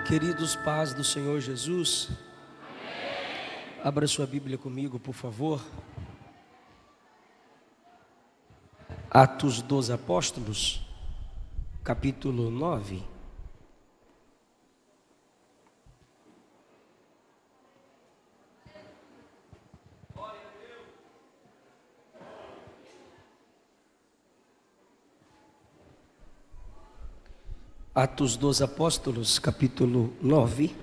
Queridos, paz do Senhor Jesus. Abra sua Bíblia comigo, por favor. Atos dos Apóstolos, capítulo 9. Atos dos Apóstolos, capítulo 9.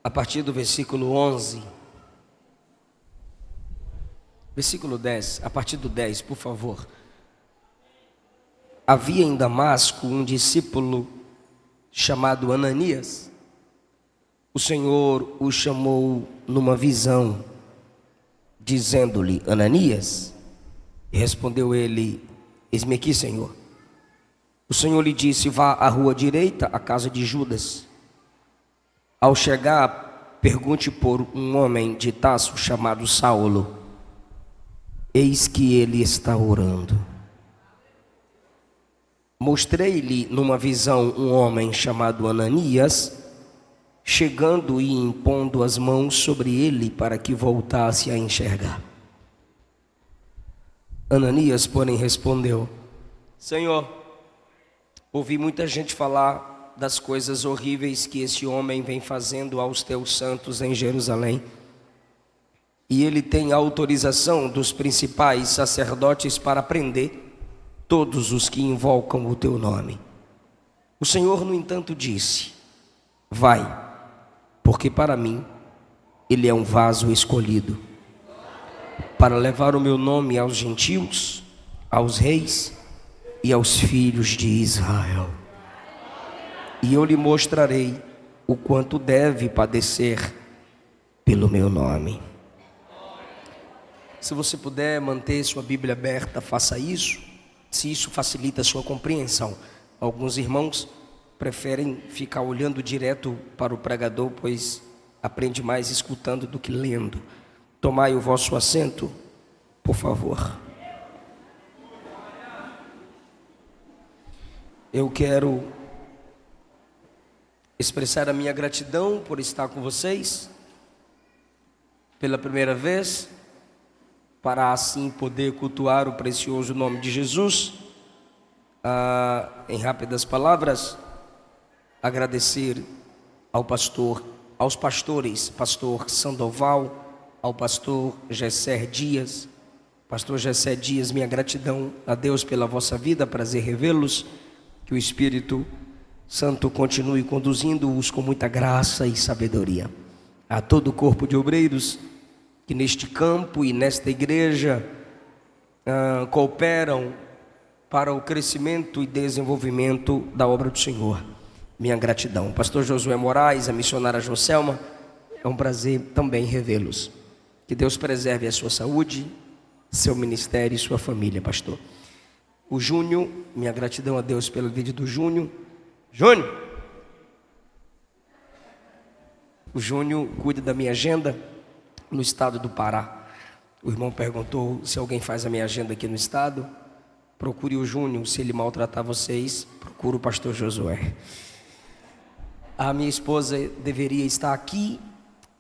A partir do versículo 11. Versículo 10, a partir do 10, por favor. Havia em Damasco um discípulo chamado Ananias. O Senhor o chamou numa visão, dizendo-lhe: Ananias. E respondeu ele: Eis-me aqui, Senhor. O Senhor lhe disse: vá à rua direita, à casa de Judas. Ao chegar, pergunte por um homem de Tarso chamado Saulo. Eis que ele está orando. Mostrei-lhe numa visão um homem chamado Ananias, chegando e impondo as mãos sobre ele para que voltasse a enxergar. Ananias, porém, respondeu: Senhor, ouvi muita gente falar das coisas horríveis que esse homem vem fazendo aos teus santos em Jerusalém. E ele tem a autorização dos principais sacerdotes para prender todos os que invocam o teu nome. O Senhor, no entanto, disse: vai, porque para mim ele é um vaso escolhido, para levar o meu nome aos gentios, aos reis e aos filhos de Israel. E eu lhe mostrarei o quanto deve padecer pelo meu nome. Se você puder manter sua Bíblia aberta, faça isso, se isso facilita a sua compreensão. Alguns irmãos preferem ficar olhando direto para o pregador, pois aprende mais escutando do que lendo. Tomai o vosso assento, por favor. Eu quero expressar a minha gratidão por estar com vocês pela primeira vez, para assim poder cultuar o precioso nome de Jesus. Em rápidas palavras, agradecer ao pastor, aos pastores, pastor Sandoval, ao pastor Gessé Dias. Pastor Gessé Dias, minha gratidão a Deus pela vossa vida, prazer revê-los, que o Espírito Santo continue conduzindo-os com muita graça e sabedoria. A todo o corpo de obreiros que neste campo e nesta igreja cooperam para o crescimento e desenvolvimento da obra do Senhor. Minha gratidão. Pastor Josué Moraes, a missionária Joselma, é um prazer também revê-los. Que Deus preserve a sua saúde, seu ministério e sua família, pastor. O Júnior, minha gratidão a Deus pelo vídeo do Júnior. Júnior! O Júnior cuida da minha agenda no estado do Pará. O irmão perguntou se alguém faz a minha agenda aqui no estado. Procure o Júnior. Se ele maltratar vocês, procure o pastor Josué. A minha esposa deveria estar aqui,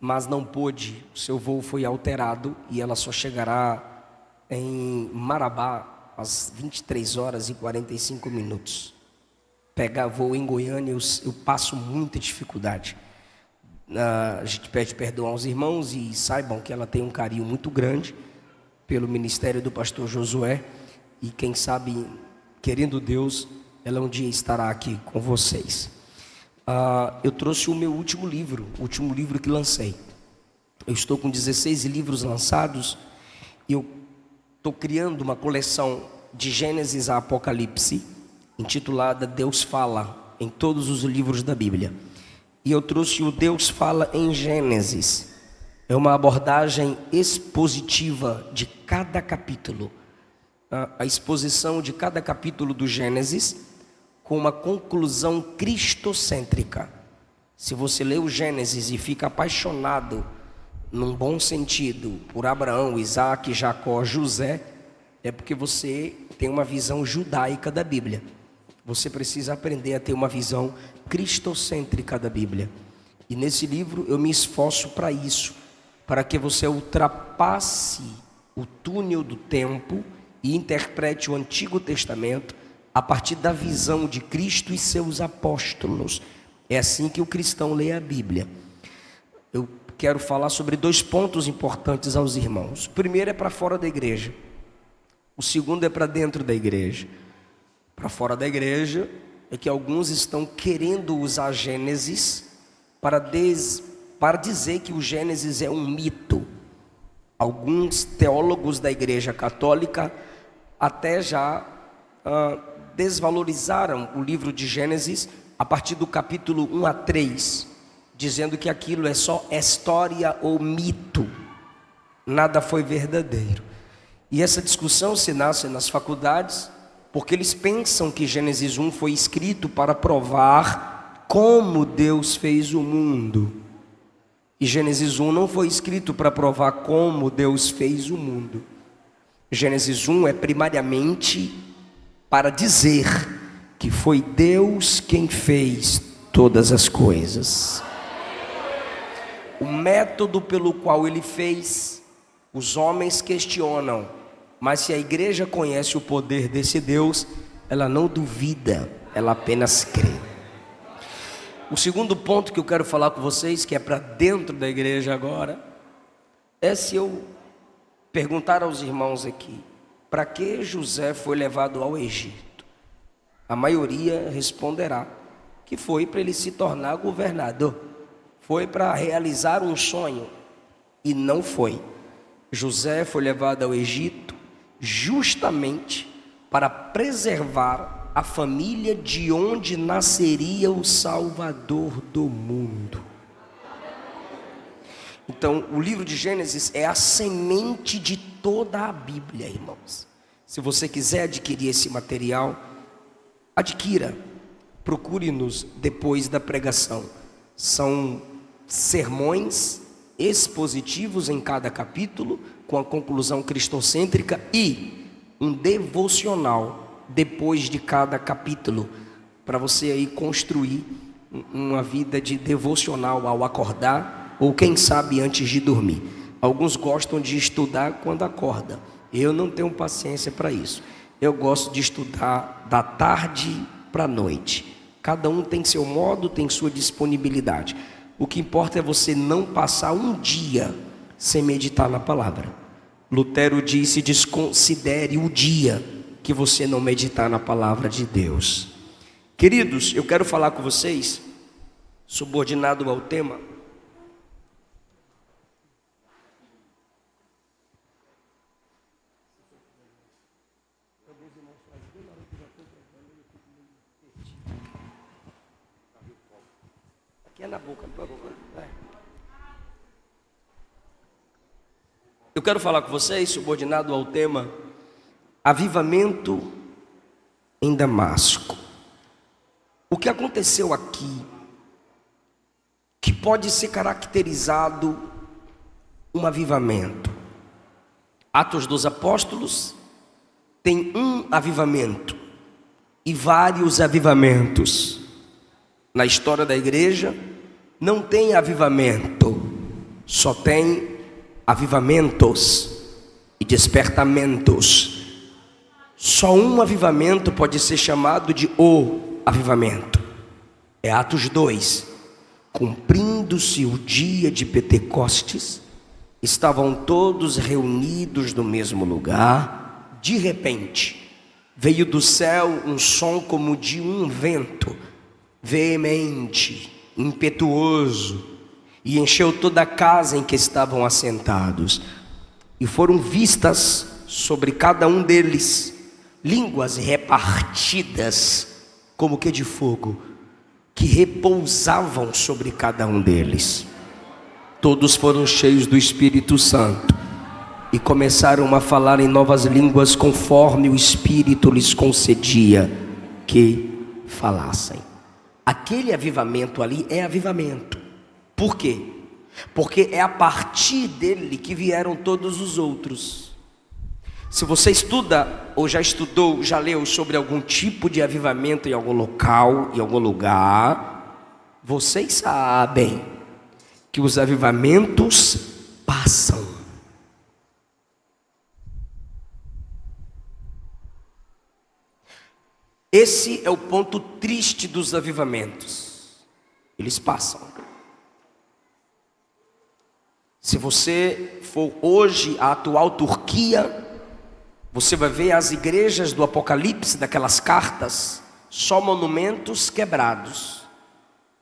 mas não pôde. O seu voo foi alterado e ela só chegará em Marabá às 23 horas e 45 minutos. Pegar voo em Goiânia, eu passo muita dificuldade. A gente pede perdão aos irmãos e saibam que ela tem um carinho muito grande pelo ministério do pastor Josué. E quem sabe, querendo Deus, ela um dia estará aqui com vocês. Eu trouxe o meu último livro que lancei. Eu estou com 16 livros lançados. E eu estou criando uma coleção de Gênesis a Apocalipse, intitulada Deus Fala, em todos os livros da Bíblia. E eu trouxe o Deus Fala em Gênesis, É uma abordagem expositiva de cada capítulo. A exposição de cada capítulo do Gênesis com uma conclusão cristocêntrica. Se você lê o Gênesis e fica apaixonado, num bom sentido, por Abraão, Isaac, Jacó, José, é porque você tem uma visão judaica da Bíblia. Você precisa aprender a ter uma visão cristocêntrica da Bíblia. E nesse livro eu me esforço para isso, para que você ultrapasse o túnel do tempo e interprete o Antigo Testamento a partir da visão de Cristo e seus apóstolos. É assim que o cristão lê a Bíblia. Eu quero falar sobre 2 pontos importantes aos irmãos. O primeiro é para fora da igreja. O segundo é para dentro da igreja. Para fora da igreja é que alguns estão querendo usar Gênesis para dizer que o Gênesis é um mito. Alguns teólogos da igreja católica até já desvalorizaram o livro de Gênesis a partir do capítulo 1 a 3, dizendo que aquilo é só história ou mito, nada foi verdadeiro. E essa discussão se nasce nas faculdades, porque eles pensam que Gênesis 1 foi escrito para provar como Deus fez o mundo. E Gênesis 1 não foi escrito para provar como Deus fez o mundo. Gênesis 1 é primariamente para dizer que foi Deus quem fez todas as coisas. O método pelo qual ele fez, os homens questionam, mas se a igreja conhece o poder desse Deus, ela não duvida, ela apenas crê. O segundo ponto que eu quero falar com vocês, que é para dentro da igreja agora, é se eu perguntar aos irmãos aqui, para que José foi levado ao Egito? A maioria responderá que foi para ele se tornar governador, foi para realizar um sonho, e não foi. José foi levado ao Egito justamente para preservar a família de onde nasceria o Salvador do mundo. Então, o livro de Gênesis é a semente de toda a Bíblia, irmãos. Se você quiser adquirir esse material, adquira, procure-nos depois da pregação. São sermões expositivos em cada capítulo, com a conclusão cristocêntrica, e um devocional depois de cada capítulo, para você aí construir uma vida de devocional ao acordar, ou quem sabe antes de dormir. Alguns gostam de estudar quando acorda. Eu não tenho paciência para isso. Eu gosto de estudar da tarde para a noite. Cada um tem seu modo, tem sua disponibilidade. O que importa é você não passar um dia sem meditar na palavra. Lutero disse: desconsidere o dia que você não meditar na palavra de Deus. Queridos, eu quero falar com vocês, subordinado ao tema, aqui é na boca, não é? Eu quero falar com vocês, subordinado ao tema avivamento em Damasco. O que aconteceu aqui, que pode ser caracterizado um avivamento? Atos dos Apóstolos tem um avivamento e vários avivamentos. Na história da igreja não tem avivamento, só tem avivamentos e despertamentos. Só um avivamento pode ser chamado de o avivamento. É Atos 2. Cumprindo-se o dia de Pentecostes, estavam todos reunidos no mesmo lugar. De repente, veio do céu um som como de um vento, veemente, impetuoso, e encheu toda a casa em que estavam assentados. E foram vistas sobre cada um deles línguas repartidas como que de fogo, que repousavam sobre cada um deles. Todos foram cheios do Espírito Santo e começaram a falar em novas línguas conforme o Espírito lhes concedia que falassem. Aquele avivamento ali é avivamento. Por quê? Porque é a partir dele que vieram todos os outros. Se você estuda, ou já estudou, já leu sobre algum tipo de avivamento em algum local, em algum lugar, vocês sabem que os avivamentos passam. Esse é o ponto triste dos avivamentos. Eles passam. Se você for hoje à atual Turquia, você vai ver as igrejas do Apocalipse, daquelas cartas, só monumentos quebrados.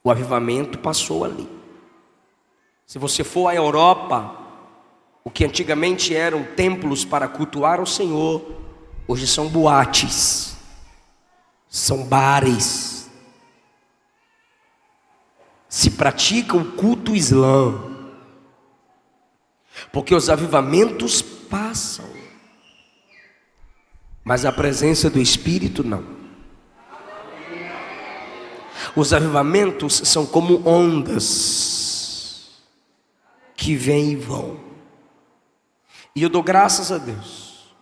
O avivamento passou ali. Se você for à Europa, o que antigamente eram templos para cultuar o Senhor, hoje são boates, são bares. Se pratica o culto islã, porque os avivamentos passam, mas a presença do Espírito não. Os avivamentos são como ondas que vêm e vão. E eu dou graças a Deus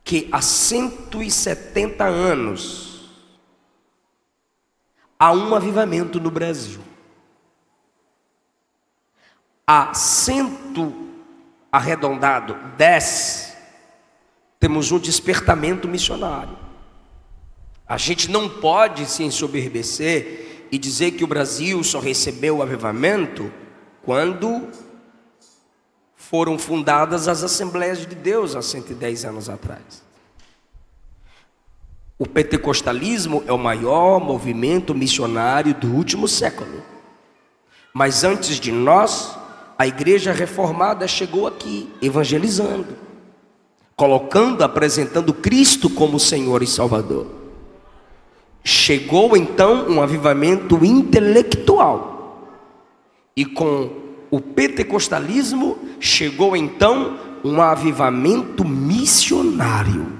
que há 170 anos há um avivamento no Brasil. Há 100 arredondado 10 temos um despertamento missionário. A gente não pode se ensoberbecer e dizer que o Brasil só recebeu o avivamento quando foram fundadas as Assembleias de Deus há 110 anos atrás. O pentecostalismo é o maior movimento missionário do último século. Mas antes de nós, a igreja reformada chegou aqui, evangelizando, colocando, apresentando Cristo como Senhor e Salvador. Chegou então um avivamento intelectual. E com o pentecostalismo chegou então um avivamento missionário.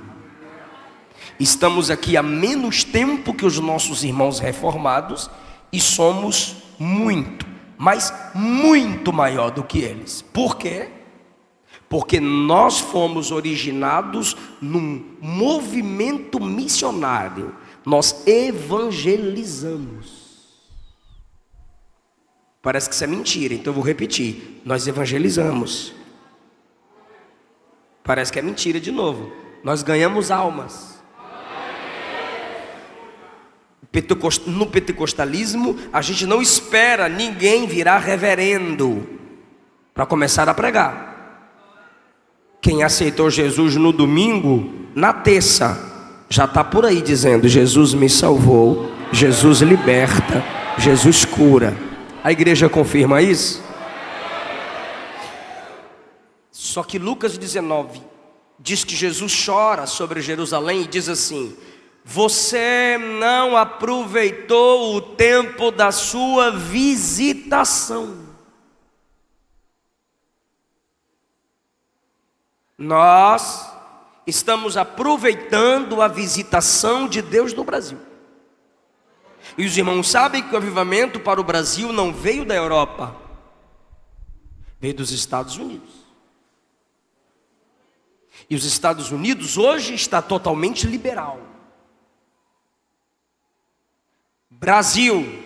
Estamos aqui há menos tempo que os nossos irmãos reformados e somos muito, mas muito maior do que eles. Por quê? Porque nós fomos originados num movimento missionário. Nós evangelizamos. Parece que isso é mentira, então eu vou repetir. Nós evangelizamos. Parece que é mentira de novo. Nós ganhamos almas. No pentecostalismo, a gente não espera ninguém virar reverendo para começar a pregar. Quem aceitou Jesus no domingo, na terça, já está por aí dizendo: Jesus me salvou, Jesus liberta, Jesus cura. A igreja confirma isso? Só que Lucas 19 diz que Jesus chora sobre Jerusalém e diz assim: você não aproveitou o tempo da sua visitação. Nós estamos aproveitando a visitação de Deus no Brasil. E os irmãos sabem que o avivamento para o Brasil não veio da Europa, veio dos Estados Unidos. E os Estados Unidos hoje está totalmente liberal. Brasil,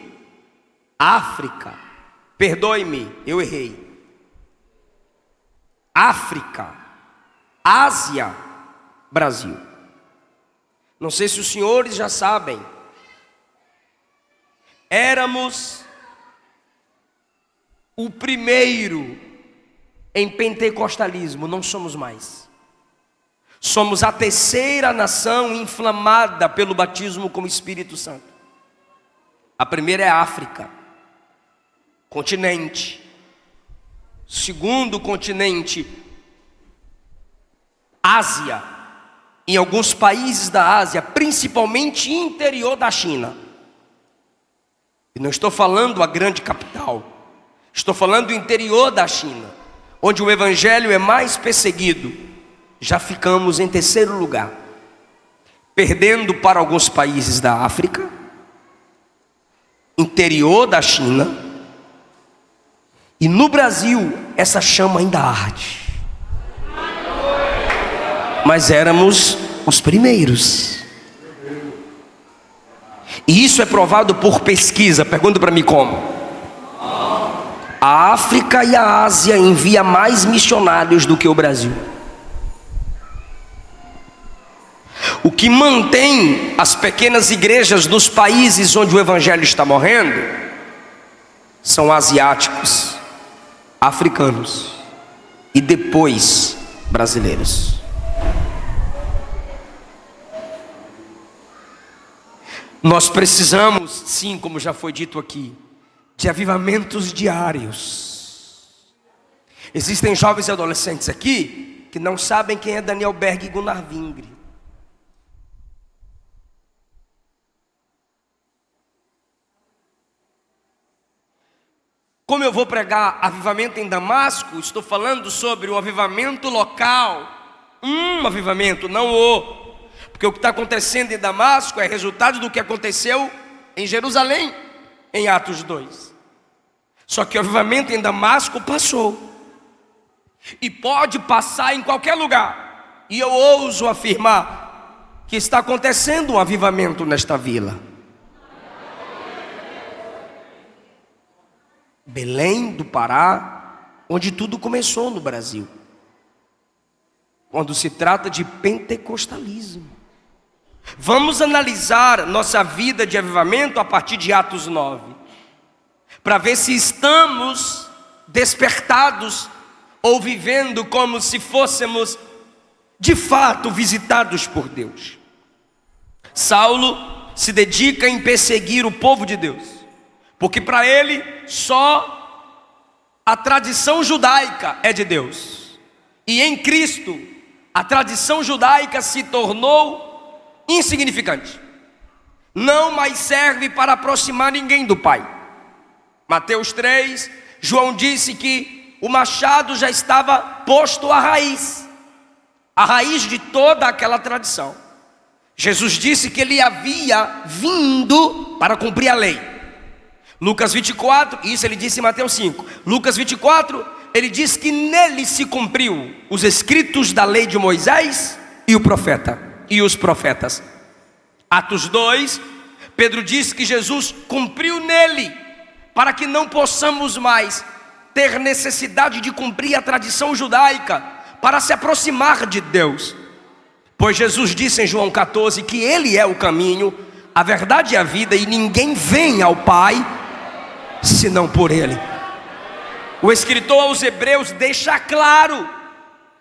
África, perdoe-me, eu errei. África, Ásia, Brasil. Não sei se os senhores já sabem. Éramos o primeiro em pentecostalismo, não somos mais. Somos a terceira nação inflamada pelo batismo com o Espírito Santo. A primeira é a África, continente. Segundo continente, Ásia. Em alguns países da Ásia, principalmente interior da China. E não estou falando a grande capital, Estou falando do interior da China, onde o evangelho é mais perseguido. Já ficamos em terceiro lugar, perdendo para alguns países da África, interior da China, e no Brasil essa chama ainda arde. Mas éramos os primeiros. E isso é provado por pesquisa. Pergunta para mim como. A África e a Ásia envia mais missionários do que o Brasil. O que mantém as pequenas igrejas dos países onde o evangelho está morrendo são asiáticos, africanos e depois brasileiros. Nós precisamos, sim, como já foi dito aqui, de avivamentos diários. Existem jovens e adolescentes aqui que não sabem quem é Daniel Berg e Gunnar Vingre. Como eu vou pregar avivamento em Damasco, estou falando sobre o avivamento local. Avivamento, não o. Porque o que está acontecendo em Damasco é resultado do que aconteceu em Jerusalém, em Atos 2. Só que o avivamento em Damasco passou. E pode passar em qualquer lugar. E eu ouso afirmar que está acontecendo um avivamento nesta vila. Belém do Pará, onde tudo começou no Brasil. Quando se trata de pentecostalismo. Vamos analisar nossa vida de avivamento a partir de Atos 9. Para ver se estamos despertados ou vivendo como se fôssemos de fato visitados por Deus. Saulo se dedica em perseguir o povo de Deus, porque para ele só a tradição judaica é de Deus. E em Cristo a tradição judaica se tornou insignificante. Não mais serve para aproximar ninguém do Pai. Mateus 3, João disse que o machado já estava posto à raiz. A raiz de toda aquela tradição. Jesus disse que ele havia vindo para cumprir a lei. Lucas 24, isso ele disse em Mateus 5. Lucas 24, ele diz que nele se cumpriu os escritos da lei de Moisés e os profetas. Atos 2, Pedro diz que Jesus cumpriu nele, para que não possamos mais ter necessidade de cumprir a tradição judaica, para se aproximar de Deus. Pois Jesus disse em João 14 que ele é o caminho, a verdade e a vida, e ninguém vem ao Pai senão por ele. O escritor aos Hebreus deixa claro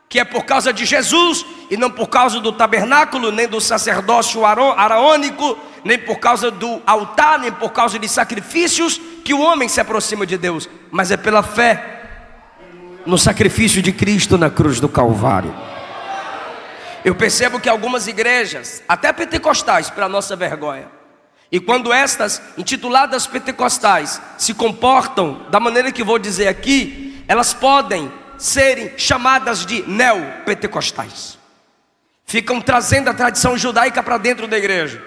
que é por causa de Jesus e não por causa do tabernáculo, nem do sacerdócio araônico, nem por causa do altar, nem por causa de sacrifícios que o homem se aproxima de Deus, mas é pela fé no sacrifício de Cristo na cruz do Calvário. Eu percebo que algumas igrejas, até pentecostais, para nossa vergonha, e quando estas intituladas pentecostais se comportam da maneira que vou dizer aqui, elas podem serem chamadas de neopentecostais. Ficam trazendo a tradição judaica para dentro da igreja.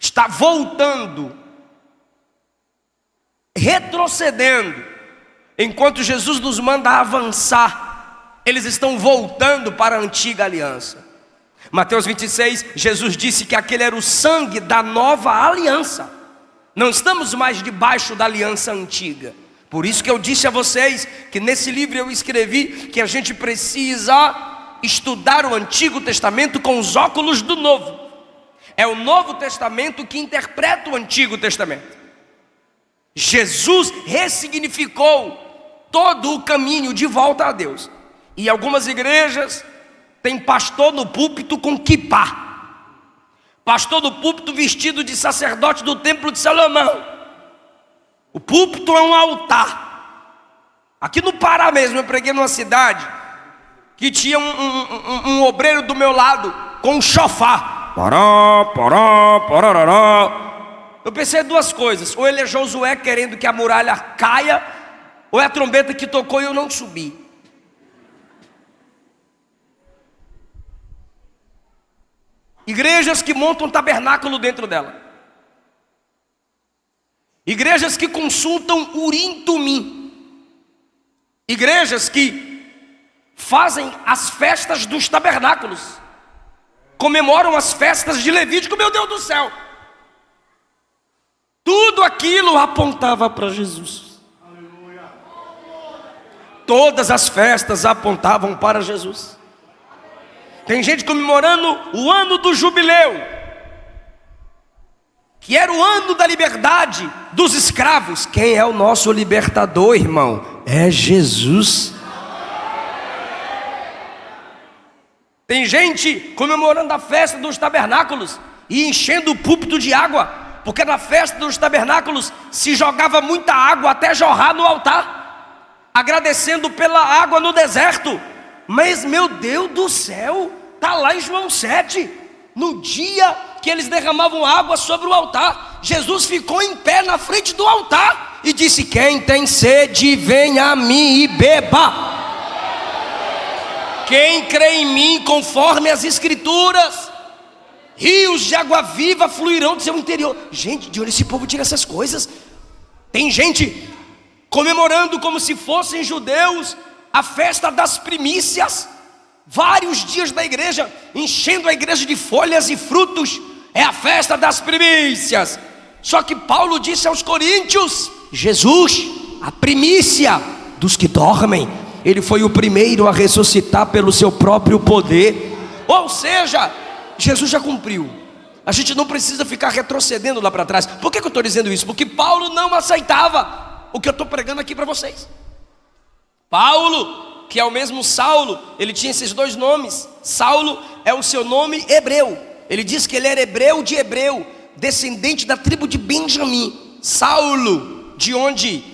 Está voltando, retrocedendo, enquanto Jesus nos manda avançar. Eles estão voltando para a antiga aliança. Mateus 26, Jesus disse que aquele era o sangue da nova aliança. Não estamos mais debaixo da aliança antiga. Por isso que eu disse a vocês que nesse livro eu escrevi que a gente precisa estudar o Antigo Testamento com os óculos do Novo. É o Novo Testamento que interpreta o Antigo Testamento. Jesus ressignificou todo o caminho de volta a Deus. E algumas igrejas têm pastor no púlpito com quipá, pastor no púlpito vestido de sacerdote do templo de Salomão. O púlpito é um altar. Aqui no Pará mesmo, eu preguei numa cidade que tinha um obreiro do meu lado com um chofar. Poró, poró, pororó. Eu pensei duas coisas: ou ele é Josué querendo que a muralha caia, ou é a trombeta que tocou e eu não subi? Igrejas que montam um tabernáculo dentro dela. Igrejas que consultam Urim Tumim. Igrejas que fazem as festas dos tabernáculos. Comemoram as festas de Levítico, meu Deus do céu. Tudo aquilo apontava para Jesus. Todas as festas apontavam para Jesus. Tem gente comemorando o ano do jubileu, que era o ano da liberdade dos escravos. Quem é o nosso libertador, irmão? É Jesus. Tem gente comemorando a festa dos tabernáculos e enchendo o púlpito de água, porque na festa dos tabernáculos se jogava muita água até jorrar no altar, agradecendo pela água no deserto. Mas meu Deus do céu, está lá em João 7, no dia que eles derramavam água sobre o altar, Jesus ficou em pé na frente do altar e disse: quem tem sede, venha a mim e beba. Quem crê em mim, conforme as escrituras, rios de água viva fluirão do seu interior. Gente, de onde esse povo tira essas coisas? Tem gente comemorando como se fossem judeus a festa das primícias, vários dias da igreja, enchendo a igreja de folhas e frutos. É a festa das primícias. Só que Paulo disse aos coríntios: Jesus, a primícia dos que dormem, ele foi o primeiro a ressuscitar pelo seu próprio poder. Ou seja, Jesus já cumpriu. A gente não precisa ficar retrocedendo lá para trás. Por que eu estou dizendo isso? Porque Paulo não aceitava o que eu estou pregando aqui para vocês. Paulo, que é o mesmo Saulo, ele tinha esses dois nomes. Saulo é o seu nome hebreu. Ele diz que ele era hebreu de hebreu, descendente da tribo de Benjamim. Saulo, de onde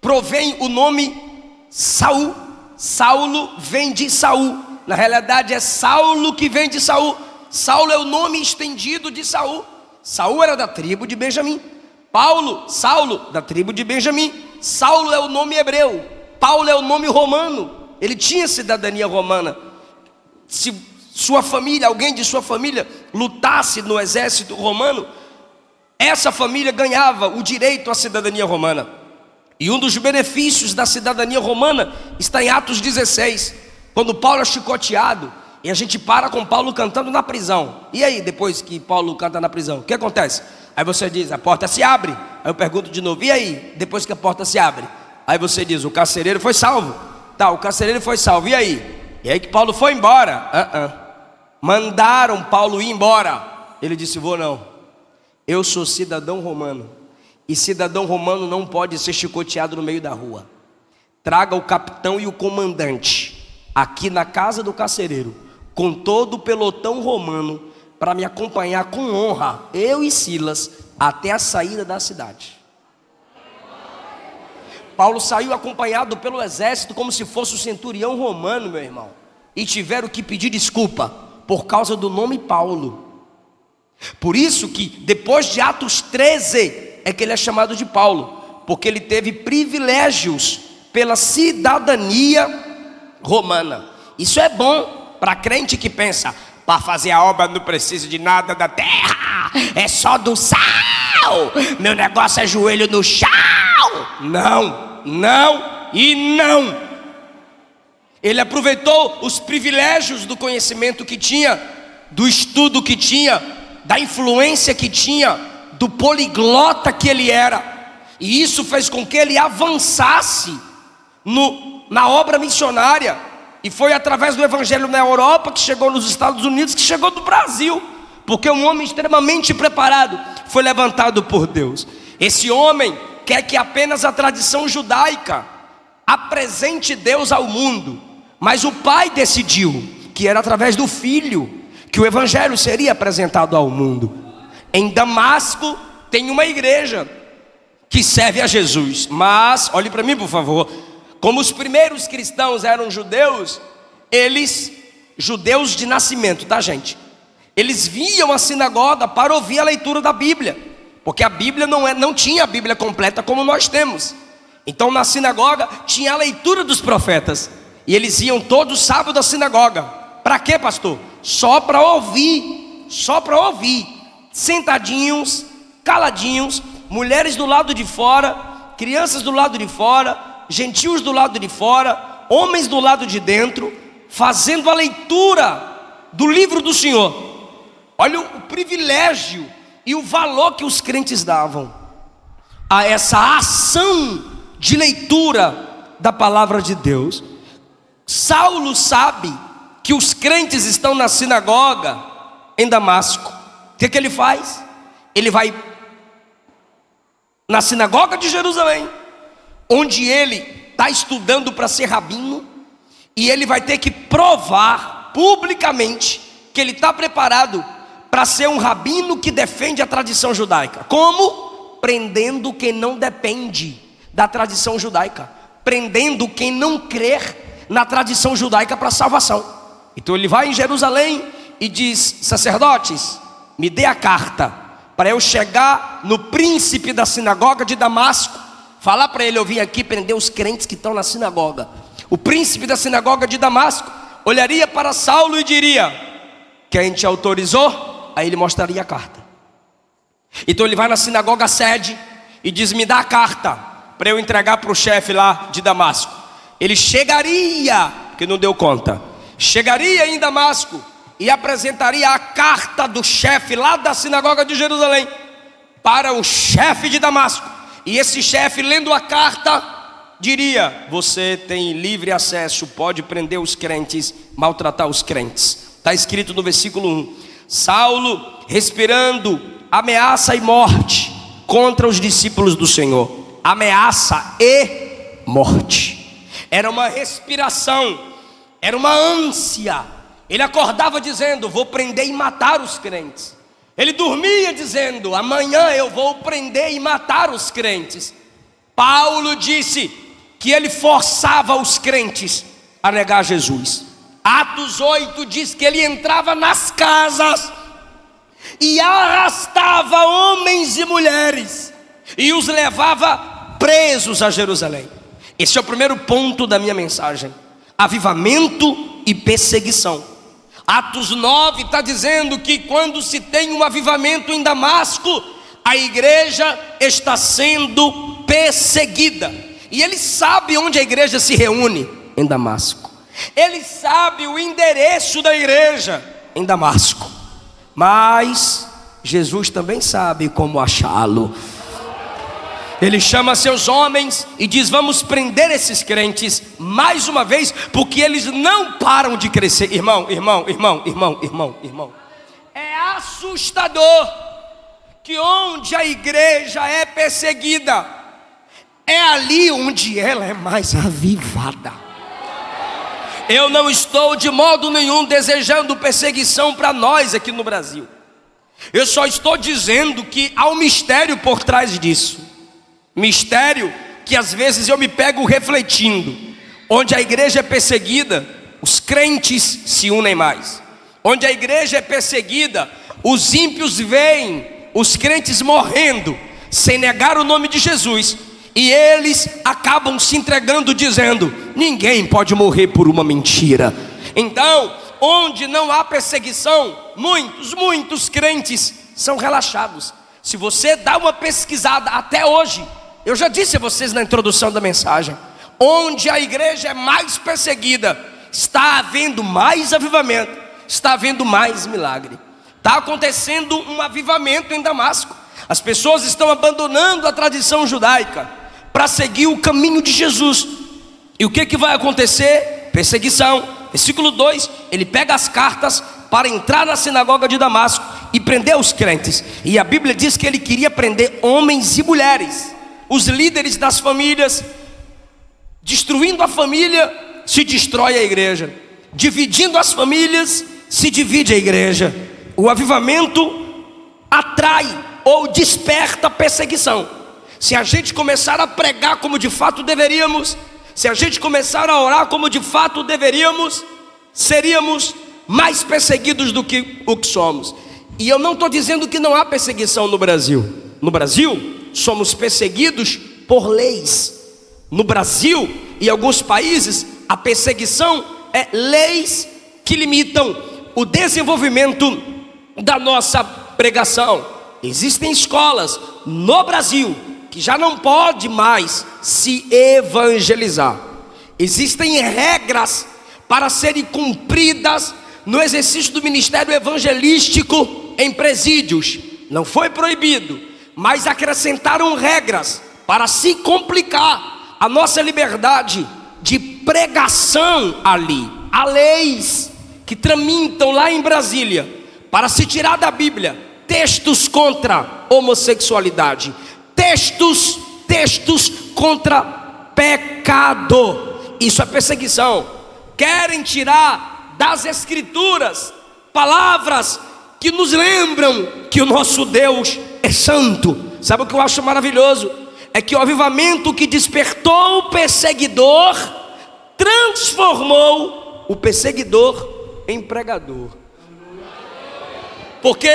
provém o nome Saul. Saulo vem de Saul. Na realidade é Saulo que vem de Saul. Saulo é o nome estendido de Saul. Saul era da tribo de Benjamim. Saulo, da tribo de Benjamim. Saulo é o nome hebreu. Paulo é o nome romano. Ele tinha cidadania romana. Se sua família, alguém de sua família lutasse no exército romano, essa família ganhava o direito à cidadania romana. E um dos benefícios da cidadania romana está em Atos 16, quando Paulo é chicoteado, e a gente para com Paulo cantando na prisão. E aí, depois que Paulo canta na prisão, o que acontece? Aí você diz: a porta se abre. Aí eu pergunto de novo: e aí, depois que a porta se abre? Aí você diz: o carcereiro foi salvo. Tá, o carcereiro foi salvo, e aí? E aí que Paulo foi embora. Mandaram Paulo ir embora. Ele disse: vou não, eu sou cidadão romano, e cidadão romano não pode ser chicoteado no meio da rua. Traga o capitão e o comandante aqui na casa do carcereiro, com todo o pelotão romano, para me acompanhar com honra, eu e Silas, até a saída da cidade. Paulo saiu acompanhado pelo exército como se fosse o centurião romano, meu irmão, e tiveram que pedir desculpa por causa do nome Paulo. Por isso que depois de Atos 13 é que ele é chamado de Paulo, porque ele teve privilégios pela cidadania romana. Isso é bom para crente que pensa: para fazer a obra não preciso de nada da terra, é só do sal, meu negócio é joelho no chão. Não, não e não. Ele aproveitou os privilégios do conhecimento que tinha, do estudo que tinha, da influência que tinha, do poliglota que ele era, e isso fez com que ele avançasse na obra missionária. E foi através do evangelho na Europa, que chegou nos Estados Unidos, que chegou no Brasil, porque um homem extremamente preparado foi levantado por Deus. Esse homem quer que apenas a tradição judaica apresente Deus ao mundo, mas o pai decidiu que era através do filho que o evangelho seria apresentado ao mundo. Em Damasco tem uma igreja que serve a Jesus, mas olhe para mim por favor, como os primeiros cristãos eram judeus, eles, judeus de nascimento, tá gente? Eles vinham à sinagoga para ouvir a leitura da Bíblia, porque a Bíblia não tinha a Bíblia completa como nós temos. Então na sinagoga tinha a leitura dos profetas, e eles iam todos sábado à sinagoga. Para quê, pastor? Só para ouvir, sentadinhos, caladinhos, mulheres do lado de fora, crianças do lado de fora, gentios do lado de fora, homens do lado de dentro, fazendo a leitura do livro do Senhor. Olha o privilégio e o valor que os crentes davam a essa ação de leitura da palavra de Deus. Saulo sabe que os crentes estão na sinagoga em Damasco. O que ele faz? Ele vai na sinagoga de Jerusalém, onde ele está estudando para ser rabino, e ele vai ter que provar publicamente que ele está preparado para ser um rabino que defende a tradição judaica. Como? Prendendo quem não depende da tradição judaica, prendendo quem não crer na tradição judaica para salvação. Então ele vai em Jerusalém e diz: sacerdotes, me dê a carta para eu chegar no príncipe da sinagoga de Damasco, falar para ele: eu vim aqui prender os crentes que estão na sinagoga. O príncipe da sinagoga de Damasco olharia para Saulo e diria: quem te autorizou? Aí ele mostraria a carta. Então ele vai na sinagoga sede e diz: me dá a carta para eu entregar para o chefe lá de Damasco. Ele chegaria, que não deu conta, chegaria em Damasco e apresentaria a carta do chefe lá da sinagoga de Jerusalém para o chefe de Damasco. E esse chefe, lendo a carta, diria: você tem livre acesso, pode prender os crentes, maltratar os crentes. Está escrito no versículo 1: Saulo, respirando ameaça e morte contra os discípulos do Senhor. Ameaça e morte. Era uma respiração, era uma ânsia. Ele acordava dizendo: vou prender e matar os crentes. Ele dormia dizendo: amanhã eu vou prender e matar os crentes. Paulo disse que ele forçava os crentes a negar Jesus. Atos 8 diz que ele entrava nas casas e arrastava homens e mulheres e os levava presos a Jerusalém. Esse é o primeiro ponto da minha mensagem: avivamento e perseguição. Atos 9 está dizendo que quando se tem um avivamento em Damasco, a igreja está sendo perseguida. E ele sabe onde a igreja se reúne: em Damasco. Ele sabe o endereço da igreja: em Damasco. Mas Jesus também sabe como achá-lo. Ele chama seus homens e diz: vamos prender esses crentes mais uma vez, porque eles não param de crescer. Irmão. É assustador que onde a igreja é perseguida, é ali onde ela é mais avivada. Eu não estou de modo nenhum desejando perseguição para nós aqui no Brasil. Eu só estou dizendo que há um mistério por trás disso. Mistério que às vezes eu me pego refletindo. Onde a igreja é perseguida, os crentes se unem mais. Onde a igreja é perseguida, os ímpios veem os crentes morrendo sem negar o nome de Jesus, e eles acabam se entregando dizendo: ninguém pode morrer por uma mentira. Então, onde não há perseguição, muitos crentes são relaxados. Se você dá uma pesquisada até hoje, eu já disse a vocês na introdução da mensagem, onde a igreja é mais perseguida, está havendo mais avivamento, está havendo mais milagre. Está acontecendo um avivamento em Damasco. As pessoas estão abandonando a tradição judaica para seguir o caminho de Jesus. E o que vai acontecer? Perseguição. Versículo 2, ele pega as cartas para entrar na sinagoga de Damasco e prender os crentes. E a Bíblia diz que ele queria prender homens e mulheres, os líderes das famílias. Destruindo a família, se destrói a igreja. Dividindo as famílias, se divide a igreja. O avivamento atrai ou desperta perseguição. Se a gente começar a pregar como de fato deveríamos, se a gente começar a orar como de fato deveríamos, seríamos mais perseguidos do que o que somos. E eu não estou dizendo que não há perseguição no Brasil. No Brasil, somos perseguidos por leis. No Brasil e alguns países, a perseguição é leis que limitam o desenvolvimento da nossa pregação. Existem escolas no Brasil que já não pode mais se evangelizar. Existem regras para serem cumpridas no exercício do ministério evangelístico em presídios. Não foi proibido, mas acrescentaram regras para se complicar a nossa liberdade de pregação ali. Há leis que tramitam lá em Brasília para se tirar da Bíblia textos contra homossexualidade, textos contra pecado. Isso é perseguição. Querem tirar das Escrituras palavras que nos lembram que o nosso Deus é santo. Sabe o que eu acho maravilhoso? É que o avivamento que despertou o perseguidor transformou o perseguidor em pregador. Porque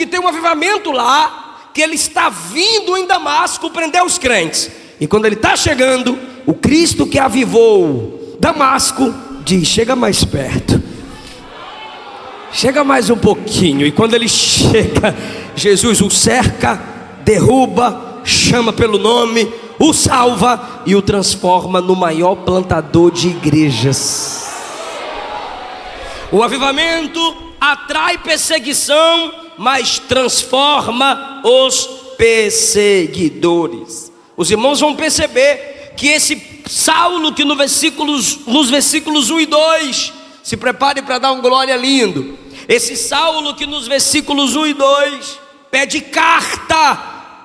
tem um avivamento lá, que ele está vindo em Damasco prender os crentes. E quando ele está chegando, o Cristo que avivou Damasco diz: chega mais perto, chega mais um pouquinho. E quando ele chega, Jesus o cerca, derruba, chama pelo nome, o salva e o transforma no maior plantador de igrejas. O avivamento atrai perseguição, mas transforma os perseguidores. Os irmãos vão perceber que esse Saulo, que nos versículos 1 e 2, se prepare para dar um glória lindo. Esse Saulo que nos versículos 1 e 2 pede carta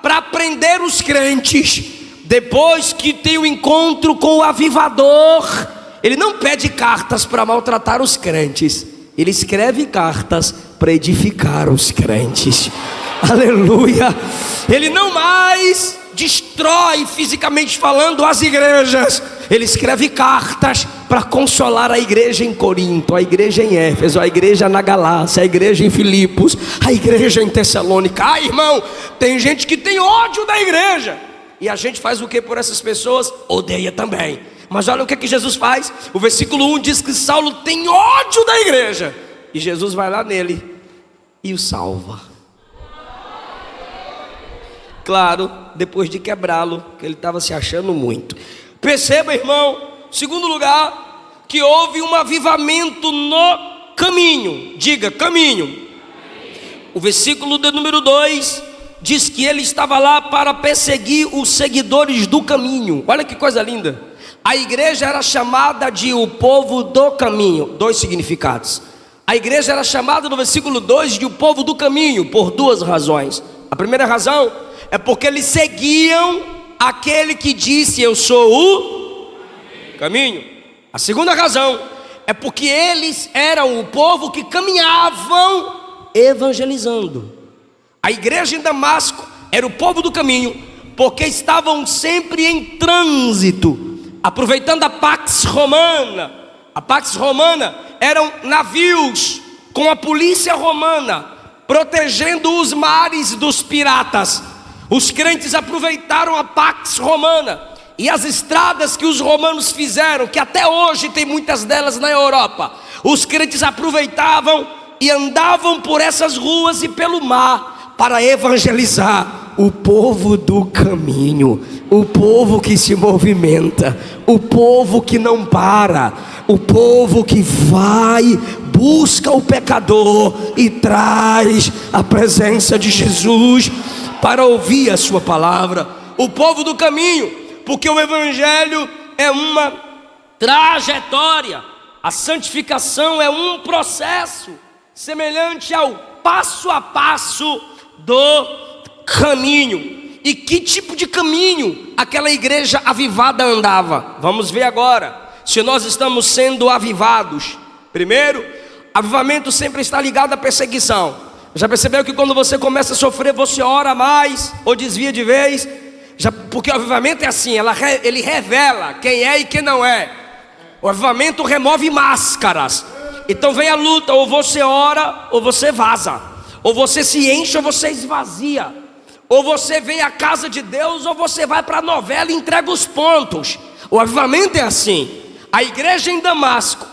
para prender os crentes, depois que tem o encontro com o avivador, ele não pede cartas para maltratar os crentes, ele escreve cartas para edificar os crentes. Aleluia. Ele não mais destrói, fisicamente falando, as igrejas. Ele escreve cartas para consolar a igreja em Corinto, a igreja em Éfeso, a igreja na Galácia, a igreja em Filipos, a igreja em Tessalônica. Irmão, tem gente que tem ódio da igreja, e a gente faz o que por essas pessoas? Odeia também. Mas olha o que Jesus faz. O versículo 1 diz que Saulo tem ódio da igreja, e Jesus vai lá nele e o salva. Claro, depois de quebrá-lo, que ele estava se achando muito. Perceba, irmão, segundo lugar, que houve um avivamento no caminho. Diga, caminho. O versículo de número 2 diz que ele estava lá para perseguir os seguidores do caminho. Olha que coisa linda. A igreja era chamada de o povo do caminho. Dois significados. A igreja era chamada no versículo 2 de o povo do caminho, por duas razões. A primeira razão é porque eles seguiam aquele que disse: eu sou o caminho. A segunda razão é porque eles eram o povo que caminhavam evangelizando. A igreja em Damasco era o povo do caminho, porque estavam sempre em trânsito, aproveitando a Pax Romana. A Pax Romana eram navios com a polícia romana, protegendo os mares dos piratas. Os crentes aproveitaram a Pax Romana e as estradas que os romanos fizeram, que até hoje tem muitas delas na Europa. Os crentes aproveitavam e andavam por essas ruas e pelo mar para evangelizar o povo do caminho, o povo que se movimenta, o povo que não para, o povo que vai, busca o pecador e traz a presença de Jesus para ouvir a sua palavra. O povo do caminho, porque o evangelho é uma trajetória, a santificação é um processo semelhante ao passo a passo do caminho. E que tipo de caminho aquela igreja avivada andava? Vamos ver agora se nós estamos sendo avivados. Primeiro, avivamento sempre está ligado à perseguição. Já percebeu que quando você começa a sofrer, você ora mais ou desvia de vez? Porque o avivamento é assim, ele revela quem é e quem não é. O avivamento remove máscaras. Então vem a luta, ou você ora ou você vaza, ou você se enche ou você esvazia. Ou você vem à casa de Deus, ou você vai para a novela e entrega os pontos. O avivamento é assim. A igreja em Damasco,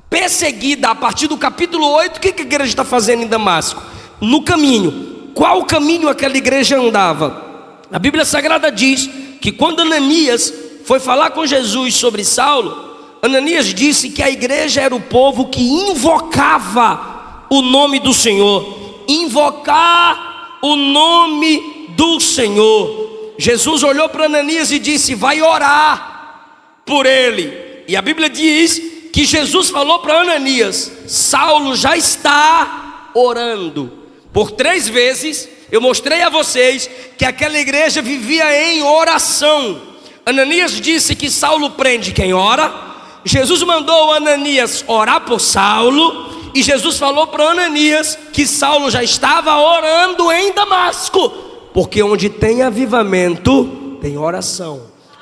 perseguida a partir do capítulo 8, o que a igreja está fazendo em Damasco? No caminho. Qual caminho aquela igreja andava? A Bíblia Sagrada diz que quando Ananias foi falar com Jesus sobre Saulo, Ananias disse que a igreja era o povo que invocava o nome do Senhor. Invocar o nome do Senhor. Jesus olhou para Ananias e disse: vai orar por ele. E a Bíblia diz que Jesus falou para Ananias: Saulo já está orando. Por 3 vezes eu mostrei a vocês que aquela igreja vivia em oração. Ananias disse que Saulo prende quem ora. Jesus mandou Ananias orar por Saulo. E Jesus falou para Ananias que Saulo já estava orando em Damasco. Porque onde tem avivamento, tem oração.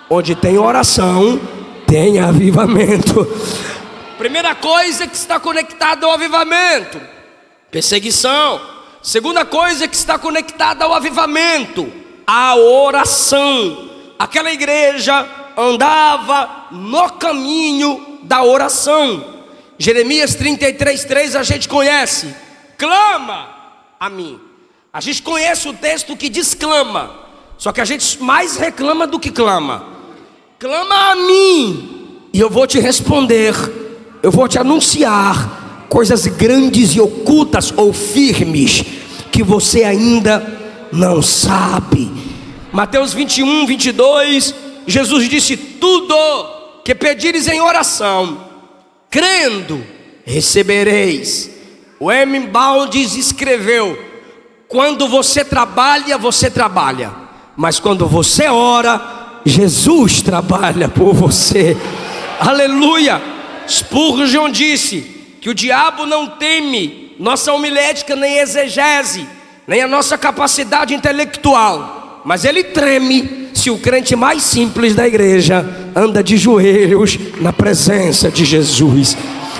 Onde tem oração, tem avivamento. Primeira coisa que está conectada ao avivamento: perseguição. Segunda coisa que está conectada ao avivamento: a oração. Aquela igreja andava no caminho da oração. Jeremias 33:3 a gente conhece: clama a mim. A gente conhece o texto que diz clama, só que a gente mais reclama do que clama. Clama a mim e eu vou te responder. Eu vou te anunciar coisas grandes e ocultas ou firmes que você ainda não sabe. Mateus 21:22, Jesus disse: tudo que pedires em oração, crendo, recebereis. O M. Baldes escreveu: quando você trabalha, mas quando você ora, Jesus trabalha por você. Aleluia. Spurgeon disse que o diabo não teme nossa homilética, nem exegese, nem a nossa capacidade intelectual, mas ele treme se o crente mais simples da igreja anda de joelhos na presença de Jesus.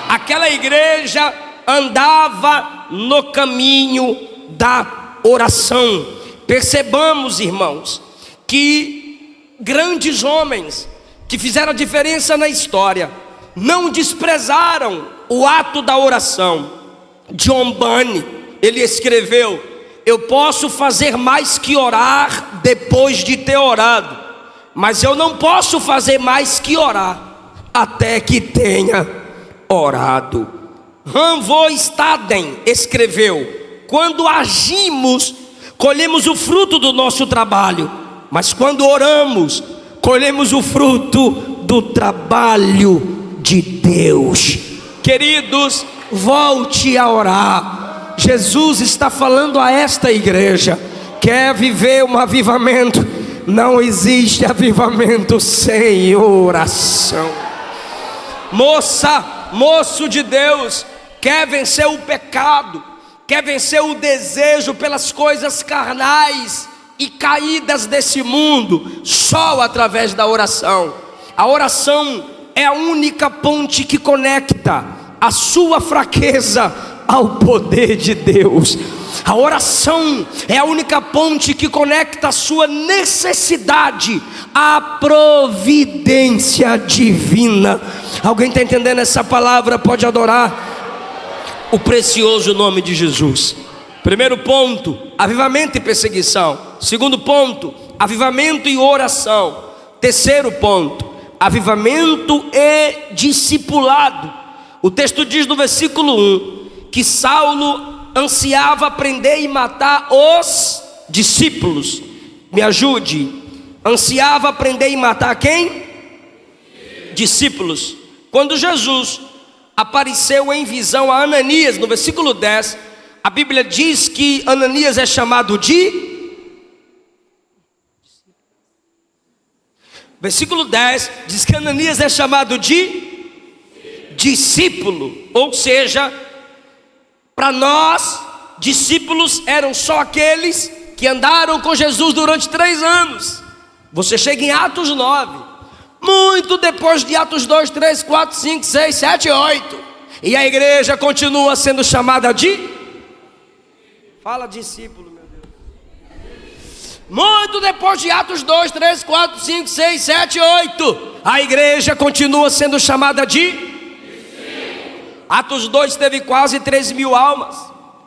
Aquela igreja andava no caminho da oração. Percebamos, irmãos, que grandes homens que fizeram a diferença na história não desprezaram o ato da oração. John Bunyan, ele escreveu: eu posso fazer mais que orar depois de ter orado, mas eu não posso fazer mais que orar até que tenha orado. Van Staden escreveu: quando agimos, colhemos o fruto do nosso trabalho, mas quando oramos, colhemos o fruto do trabalho de Deus. Queridos, volte a orar. Jesus está falando a esta igreja: quer viver um avivamento? Não existe avivamento sem oração. Moça, moço de Deus, quer vencer o pecado, quer vencer o desejo pelas coisas carnais e caídas desse mundo? Só através da oração. A oração é a única ponte que conecta a sua fraqueza ao poder de Deus. A oração é a única ponte que conecta a sua necessidade à providência divina. Alguém está entendendo essa palavra? Pode adorar o precioso nome de Jesus. Primeiro ponto: avivamento e perseguição. Segundo ponto: avivamento e oração. Terceiro ponto: avivamento e discipulado. O texto diz no versículo 1 que Saulo ansiava prender e matar os discípulos. Me ajude. Ansiava prender e matar quem? Discípulos. Quando Jesus apareceu em visão a Ananias, no versículo 10, a Bíblia diz que Ananias é chamado de... Versículo 10 diz que Ananias é chamado de discípulo. Ou seja, para nós, discípulos eram só aqueles que andaram com Jesus durante 3 anos. Você chega em Atos 9, muito depois de Atos 2, 3, 4, 5, 6, 7, 8, e a igreja continua sendo chamada de... Fala discípulo, meu Deus. Muito depois de Atos 2, 3, 4, 5, 6, 7, 8, a igreja continua sendo chamada de... Atos 2 teve quase 3.000 almas.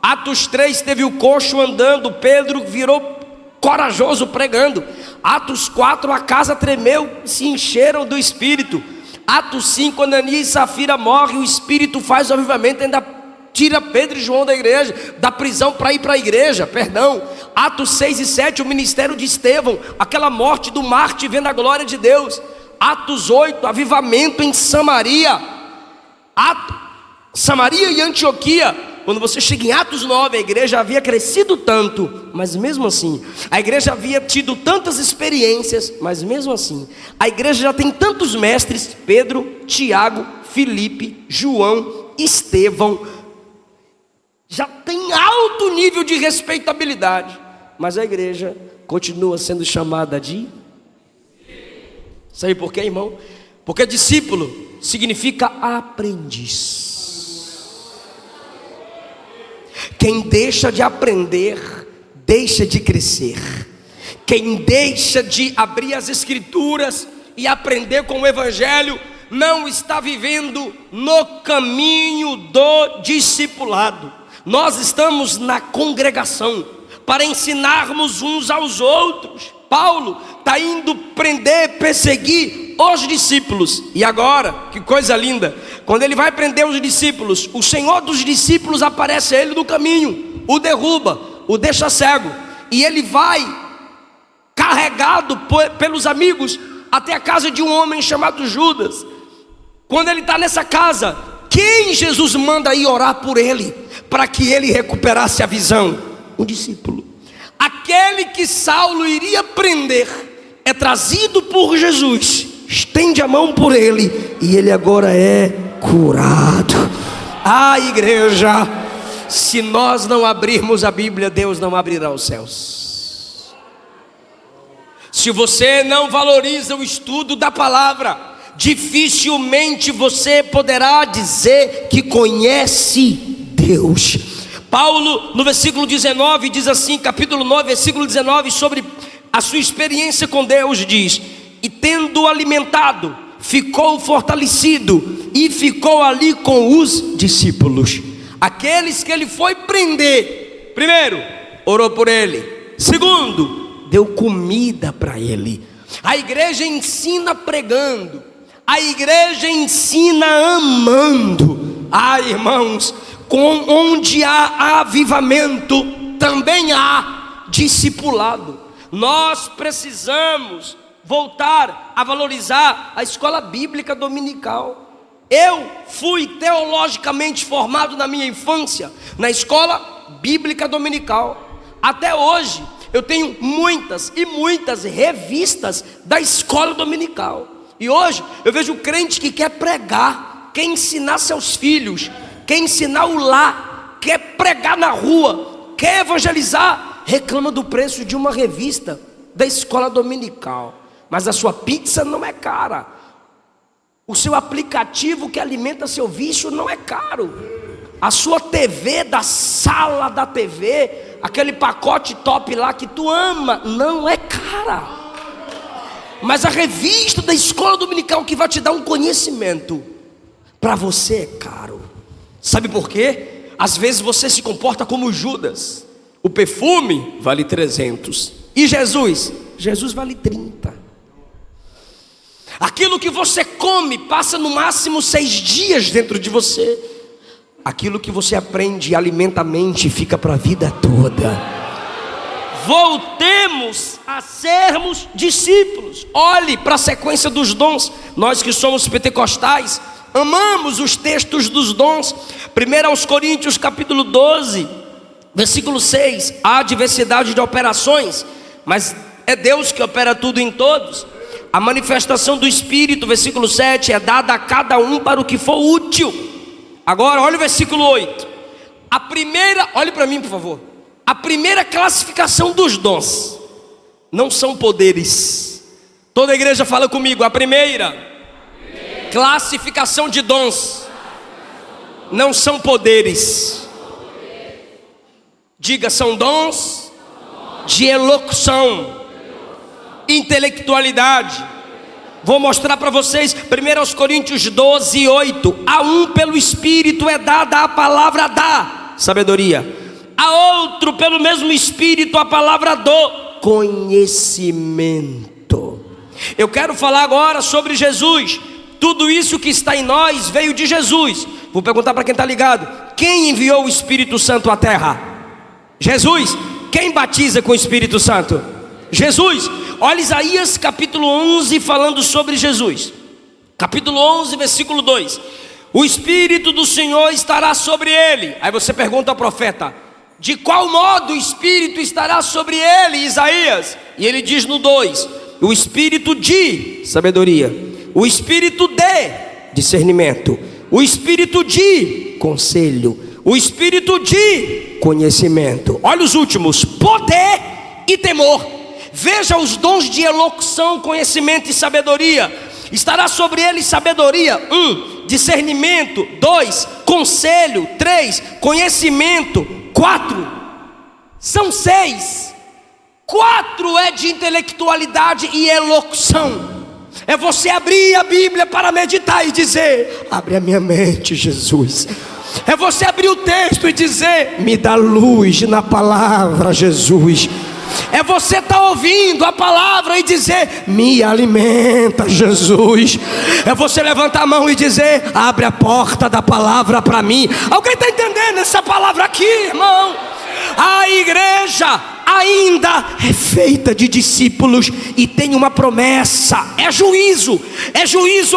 Atos 3 teve o coxo andando, Pedro virou corajoso pregando. Atos 4 a casa tremeu, se encheram do Espírito. Atos 5 Ananias e Safira morrem, o Espírito faz o avivamento, ainda tira Pedro e João da igreja, da prisão para ir para a igreja, perdão. Atos 6 e 7 o ministério de Estevão, aquela morte do mártir vendo a glória de Deus. Atos 8 avivamento em Samaria. Samaria e Antioquia. Quando você chega em Atos 9, a igreja havia crescido tanto, mas mesmo assim, a igreja havia tido tantas experiências, mas mesmo assim, a igreja já tem tantos mestres: Pedro, Tiago, Filipe, João, Estevão, já tem alto nível de respeitabilidade, mas a igreja continua sendo chamada de... Sabe por quê, irmão? Porque discípulo significa aprendiz. Quem deixa de aprender, deixa de crescer. Quem deixa de abrir as escrituras e aprender com o evangelho, não está vivendo no caminho do discipulado. Nós estamos na congregação para ensinarmos uns aos outros. Paulo está indo prender, perseguir os discípulos. E agora, que coisa linda, quando ele vai prender os discípulos, o Senhor dos discípulos aparece a ele no caminho, o derruba, o deixa cego, e ele vai carregado pelos amigos até a casa de um homem chamado Judas. Quando ele está nessa casa, quem Jesus manda ir orar por ele, para que ele recuperasse a visão? O discípulo. Aquele que Saulo iria prender é trazido por Jesus, estende a mão por ele, e ele agora é curado. Igreja, se nós não abrirmos a Bíblia, Deus não abrirá os céus. Se você não valoriza o estudo da palavra, dificilmente você poderá dizer que conhece Deus. Paulo, no versículo 19, diz assim, capítulo 9, versículo 19, sobre a sua experiência com Deus, diz: e tendo alimentado, ficou fortalecido, e ficou ali com os discípulos. Aqueles que ele foi prender, primeiro, orou por ele. Segundo, deu comida para ele. A igreja ensina pregando, a igreja ensina amando. Irmãos, onde há avivamento, também há discipulado. Nós precisamos voltar a valorizar a escola bíblica dominical. Eu fui teologicamente formado na minha infância na escola bíblica dominical. Até hoje eu tenho muitas e muitas revistas da escola dominical. E hoje eu vejo crente que quer pregar, quer ensinar seus filhos, quer ensinar o lar, quer pregar na rua, quer evangelizar, reclama do preço de uma revista da escola dominical. Mas a sua pizza não é cara, o seu aplicativo que alimenta seu vício não é caro, a sua TV da sala da TV, aquele pacote top lá que tu ama, não é cara. Mas a revista da escola dominical que vai te dar um conhecimento, para você é caro. Sabe por quê? Às vezes você se comporta como Judas. O perfume vale 300 e Jesus vale 30. Aquilo que você come passa no máximo 6 dias dentro de você. Aquilo que você aprende e alimenta a mente fica para a vida toda. Voltemos a sermos discípulos. Olhe para a sequência dos dons. Nós que somos pentecostais amamos os textos dos dons. 1 Coríntios capítulo 12 versículo 6. Há diversidade de operações, mas é Deus que opera tudo em todos. A manifestação do Espírito, versículo 7, é dada a cada um para o que for útil. Agora olha o versículo 8. Olhe para mim por favor. A primeira classificação dos dons não são poderes. Toda a igreja fala comigo. A primeira classificação de dons não são poderes. Diga, são dons de elocução, intelectualidade. Vou mostrar para vocês, 1 Coríntios 12, 8. A um pelo Espírito é dada a palavra da sabedoria, a outro pelo mesmo Espírito a palavra do conhecimento. Eu quero falar agora sobre Jesus. Tudo isso que está em nós veio de Jesus. Vou perguntar para quem está ligado: quem enviou o Espírito Santo à terra? Jesus. Quem batiza com o Espírito Santo? Jesus. Olha Isaías capítulo 11 falando sobre Jesus. Capítulo 11 versículo 2. O Espírito do Senhor estará sobre ele. Aí você pergunta ao profeta: de qual modo o Espírito estará sobre ele, Isaías? E ele diz no 2: o Espírito de sabedoria, o Espírito de discernimento, o Espírito de conselho, o Espírito de conhecimento. Olha os últimos: poder e temor. Veja os dons de elocução, conhecimento e sabedoria. Estará sobre ele sabedoria. 1, discernimento. 2, conselho. 3, conhecimento. 4, são 6. 4 é de intelectualidade e elocução. É você abrir a Bíblia para meditar e dizer: abre a minha mente, Jesus. É você abrir o texto e dizer: me dá luz na palavra, Jesus. É você estar ouvindo a palavra e dizer: me alimenta, Jesus. É você levantar a mão e dizer: abre a porta da palavra para mim. Alguém está entendendo essa palavra aqui, irmão? A igreja ainda é feita de discípulos e tem uma promessa. É juízo,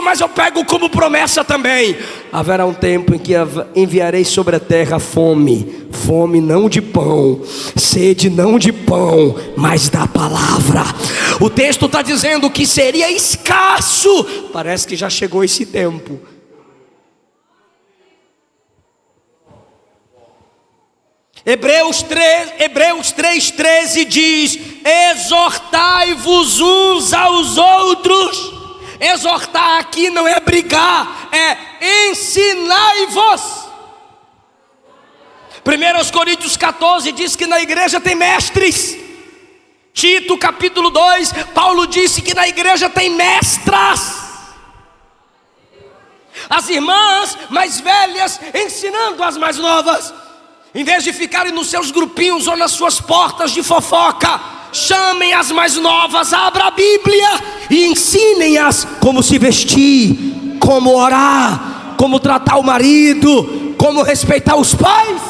mas eu pego como promessa também. Haverá um tempo em que enviarei sobre a terra fome. Fome não de pão, sede não de pão, mas da palavra. O texto está dizendo que seria escasso. Parece que já chegou esse tempo. Hebreus 3,13 diz: exortai-vos uns aos outros. Exortar aqui não é brigar, é ensinai-vos. 1 Coríntios 14 diz que na igreja tem mestres. Tito capítulo 2, Paulo disse que na igreja tem mestras. As irmãs mais velhas ensinando as mais novas. Em vez de ficarem nos seus grupinhos ou nas suas portas de fofoca, chamem as mais novas, abra a Bíblia e ensinem-as como se vestir, como orar, como tratar o marido, como respeitar os pais.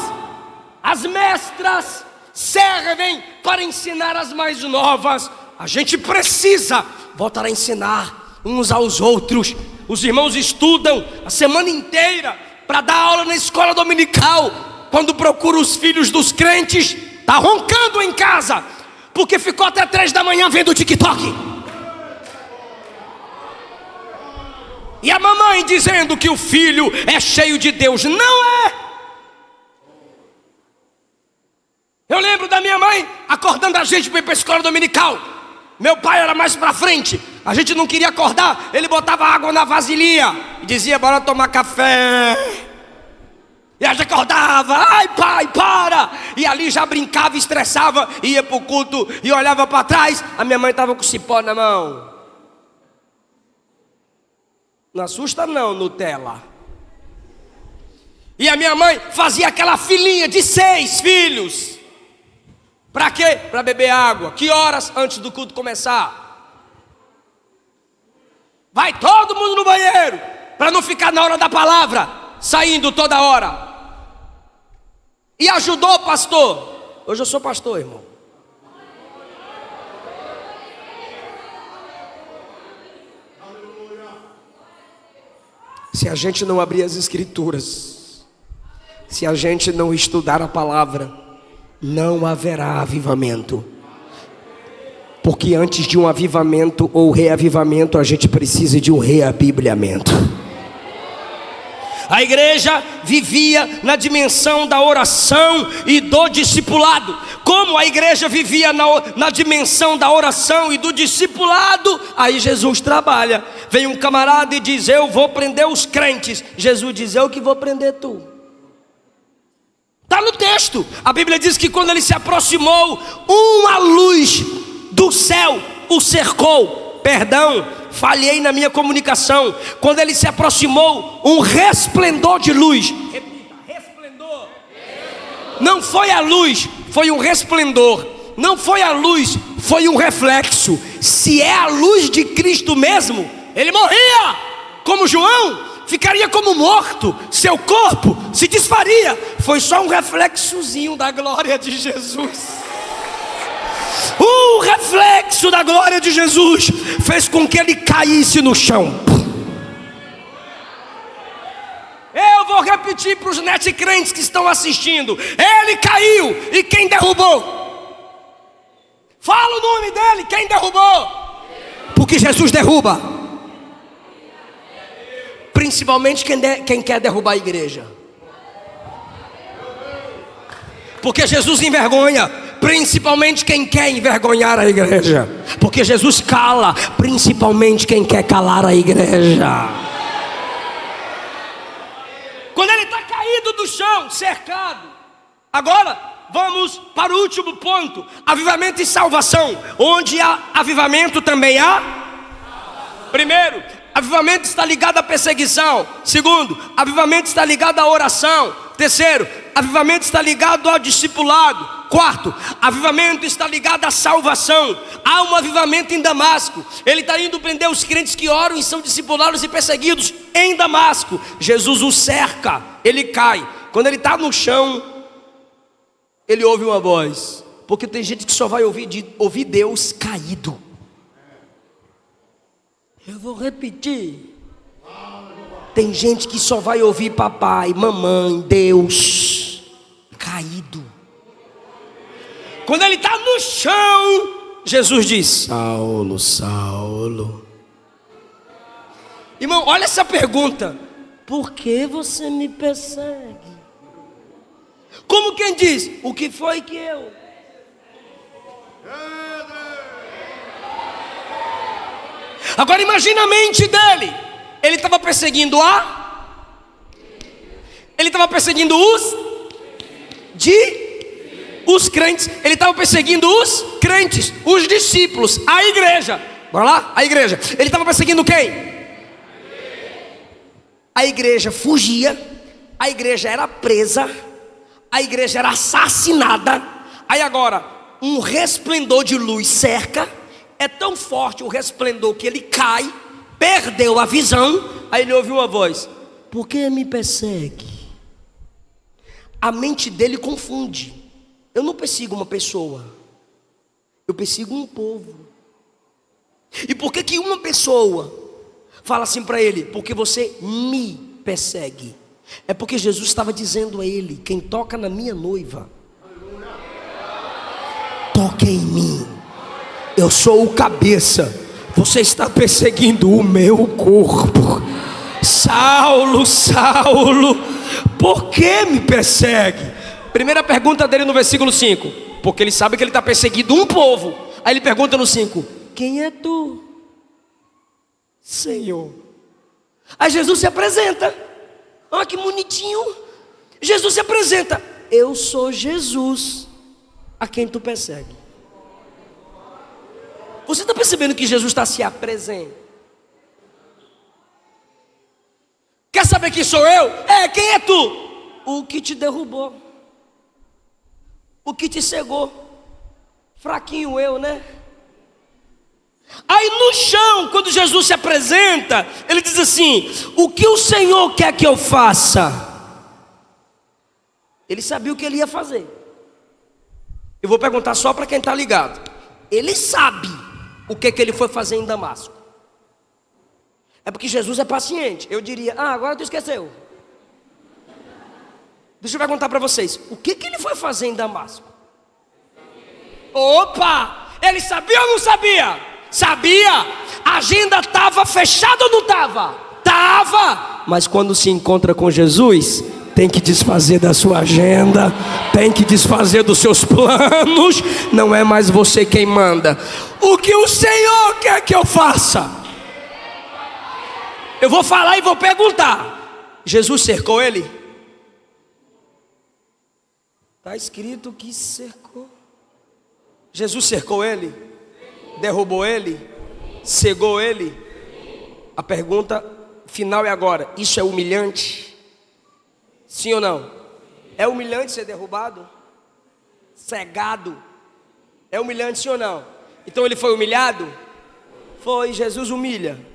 As mestras servem para ensinar as mais novas. A gente precisa voltar a ensinar uns aos outros. Os irmãos estudam a semana inteira para dar aula na escola dominical. Quando procura os filhos dos crentes, está roncando em casa, porque ficou até 3 da manhã vendo o TikTok. E a mamãe dizendo que o filho é cheio de Deus. Não é. Eu lembro da minha mãe acordando a gente para ir para a escola dominical. Meu pai era mais para frente. A gente não queria acordar, ele botava água na vasilhinha e dizia: bora tomar café. E a gente acordava: ai pai, para. E ali já brincava, estressava, ia para o culto e olhava para trás. A minha mãe estava com cipó na mão. Não assusta não, Nutella. E a minha mãe fazia aquela filinha de 6 filhos. Para quê? Para beber água. Que horas antes do culto começar? Vai todo mundo no banheiro, para não ficar na hora da palavra, saindo toda hora. E ajudou, pastor. Hoje eu sou pastor, irmão. Se a gente não abrir as escrituras, se a gente não estudar a palavra, não haverá avivamento. Porque antes de um avivamento ou reavivamento, a gente precisa de um reabibliamento. A igreja vivia na dimensão da oração e do discipulado. Como a igreja vivia na dimensão da oração e do discipulado, aí Jesus trabalha. Vem um camarada e diz: eu vou prender os crentes. Jesus diz: eu que vou prender tu. Está no texto. A Bíblia diz que quando ele se aproximou, uma luz do céu o cercou. Perdão, falhei na minha comunicação. Quando ele se aproximou, um resplendor de luz. Repita, resplendor. Não foi a luz, foi um resplendor. Não foi a luz, foi um reflexo. Se é a luz de Cristo mesmo, ele morria como João, ficaria como morto, seu corpo se desfaria. Foi só um reflexozinho da glória de Jesus. O reflexo da glória de Jesus fez com que ele caísse no chão. Eu vou repetir para os netcrentes que estão assistindo. Ele caiu, e quem derrubou? Fala o nome dele, quem derrubou? Porque Jesus derruba. Principalmente quem quer derrubar a igreja. Porque Jesus envergonha, principalmente quem quer envergonhar a igreja. Porque Jesus cala, principalmente quem quer calar a igreja. Quando ele está caído do chão, cercado. Agora, vamos para o último ponto. Avivamento e salvação. Onde há avivamento também há. Primeiro, avivamento está ligado à perseguição. Segundo, avivamento está ligado à oração. Terceiro, avivamento está ligado ao discipulado. Quarto, avivamento está ligado à salvação. Há um avivamento em Damasco. Ele está indo prender os crentes que oram e são discipulados e perseguidos em Damasco. Jesus o cerca, ele cai. Quando ele está no chão, ele ouve uma voz. Porque tem gente que só vai ouvir Deus caído. Eu vou repetir. Tem gente que só vai ouvir papai, mamãe, Deus caído. Quando ele está no chão, Jesus diz: Saulo, Saulo. Irmão, olha essa pergunta: por que você me persegue? Como quem diz: o que foi que eu? Agora imagina a mente dele. Ele estava perseguindo ele estava perseguindo os crentes. Ele estava perseguindo os crentes, os discípulos, a igreja. Bora lá, a igreja. Ele estava perseguindo quem? A igreja fugia. A igreja era presa. A igreja era assassinada. Aí agora, um resplendor de luz cerca. É tão forte o resplendor que ele cai, perdeu a visão. Aí ele ouviu uma voz: por que me persegue? A mente dele confunde. Eu não persigo uma pessoa, eu persigo um povo. E por que uma pessoa fala assim para ele: porque você me persegue? É porque Jesus estava dizendo a ele: quem toca na minha noiva, toca em mim. Eu sou o cabeça, você está perseguindo o meu corpo. Saulo, Saulo, por que me persegue? Primeira pergunta dele no versículo 5. Porque ele sabe que ele está perseguindo um povo. Aí ele pergunta no 5: quem é tu, Senhor? Aí Jesus se apresenta. Olha que bonitinho. Jesus se apresenta: eu sou Jesus, a quem tu persegue. Você está percebendo que Jesus está se apresentando? Quer saber quem sou eu? Quem é tu? O que te derrubou, o que te cegou. Fraquinho eu, né? Aí no chão, quando Jesus se apresenta, ele diz assim: o que o Senhor quer que eu faça? Ele sabia o que ele ia fazer. Eu vou perguntar só para quem está ligado. Ele sabe o que ele foi fazer em Damasco. É porque Jesus é paciente. Eu diria: agora tu esqueceu. Deixa eu perguntar para vocês: o que ele foi fazer em Damasco? Opa! Ele sabia ou não sabia? Sabia. A agenda estava fechada ou não estava? Estava. Mas quando se encontra com Jesus, tem que desfazer da sua agenda, tem que desfazer dos seus planos. Não é mais você quem manda. O que o Senhor quer que eu faça? Eu vou falar e vou perguntar: Jesus cercou ele? Está escrito que cercou. Jesus cercou ele? Derrubou ele? Cegou ele? A pergunta final é agora: isso é humilhante? Sim ou não? É humilhante ser derrubado? Cegado? É humilhante, sim ou não? Então ele foi humilhado? Foi. Jesus humilha.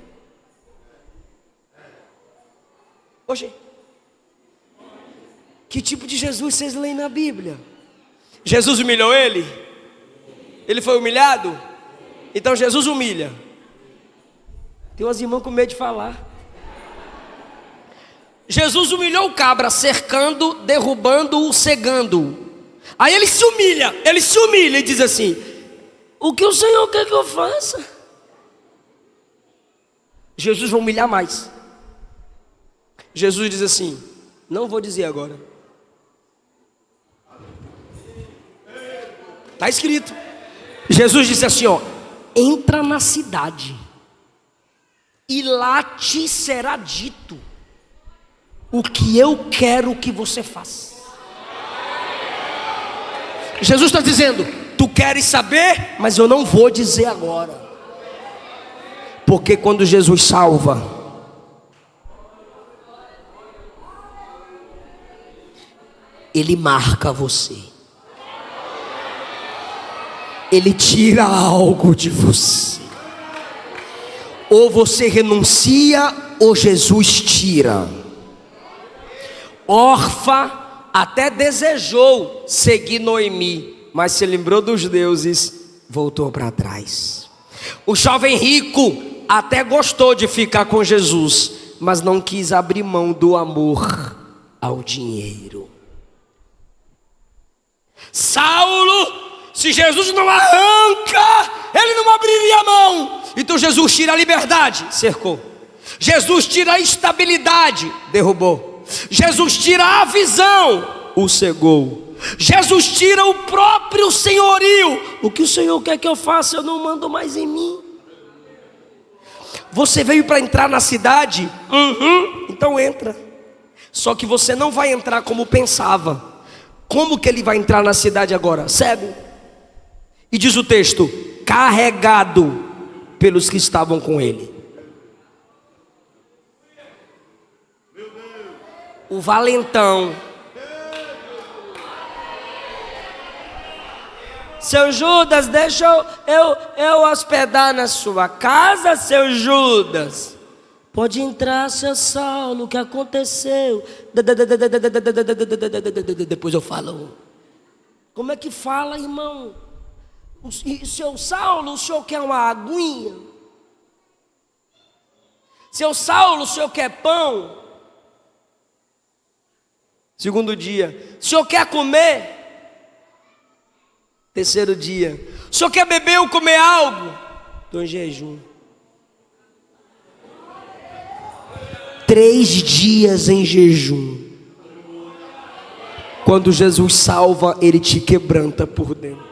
Oxe, que tipo de Jesus vocês leem na Bíblia? Jesus humilhou ele? Ele foi humilhado? Então Jesus humilha. Tem umas irmãs com medo de falar. Jesus humilhou o cabra, cercando, derrubando-o, cegando-o. Aí ele se humilha e diz assim: o que o Senhor quer que eu faça? Jesus vai humilhar mais. Jesus diz assim: não vou dizer agora. Está escrito. Jesus disse assim, ó: entra na cidade e lá te será dito o que eu quero que você faça. Jesus está dizendo: tu queres saber, mas eu não vou dizer agora. Porque quando Jesus salva, Ele marca você. Ele tira algo de você. Ou você renuncia, ou Jesus tira. Orfa até desejou seguir Noemi, mas se lembrou dos deuses, voltou para trás. O jovem rico até gostou de ficar com Jesus, mas não quis abrir mão do amor ao dinheiro. Saulo, se Jesus não arranca, ele não abriria a mão. Então Jesus tira a liberdade, cercou. Jesus tira a estabilidade, derrubou. Jesus tira a visão, o cegou. Jesus tira o próprio senhorio. O que o Senhor quer que eu faça, eu não mando mais em mim. Você veio para entrar na cidade? Então entra. Só que você não vai entrar como pensava. Como que ele vai entrar na cidade agora? Cego. E diz o texto: carregado pelos que estavam com ele. O valentão. Seu Judas, deixa eu hospedar na sua casa, seu Judas. Pode entrar, seu Saulo, o que aconteceu? Depois eu falo. Como é que fala, irmão? Seu Saulo, o senhor quer uma aguinha? Seu Saulo, o senhor quer pão? Segundo dia: o senhor quer comer? Terceiro dia: o senhor quer beber ou comer algo? Estou em jejum. 3 dias em jejum. Quando Jesus salva, Ele te quebranta por dentro.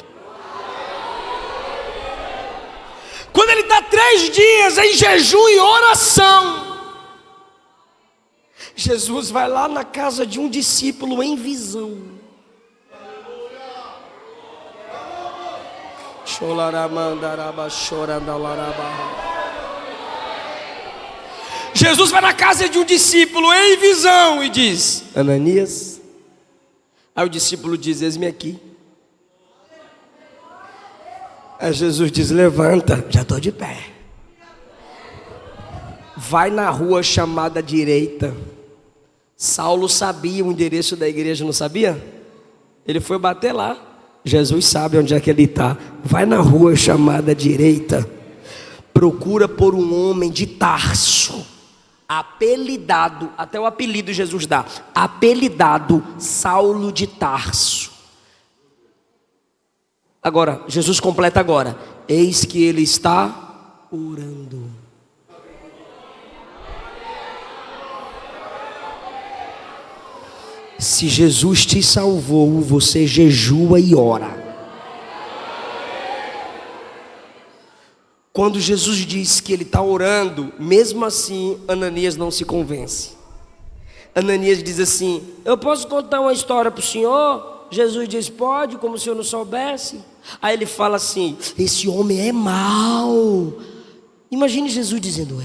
Quando Ele está 3 dias em jejum e oração, Jesus vai lá na casa de um discípulo em visão. Jesus vai na casa de um discípulo em visão e diz: Ananias. Aí o discípulo diz: eis-me aqui. Aí Jesus diz: levanta, já estou de pé. Vai na rua chamada direita. Saulo sabia o endereço da igreja, não sabia? Ele foi bater lá. Jesus sabe onde é que ele está. Vai na rua chamada direita. Procura por um homem de Tarso, apelidado, até o apelido Jesus dá, apelidado Saulo de Tarso. Agora, Jesus completa agora: eis que ele está orando. Se Jesus te salvou, você jejua e ora. Quando Jesus diz que ele está orando, mesmo assim, Ananias não se convence. Ananias diz assim: eu posso contar uma história para o senhor? Jesus diz: pode, como se eu não soubesse. Aí ele fala assim: esse homem é mau. Imagine Jesus dizendo: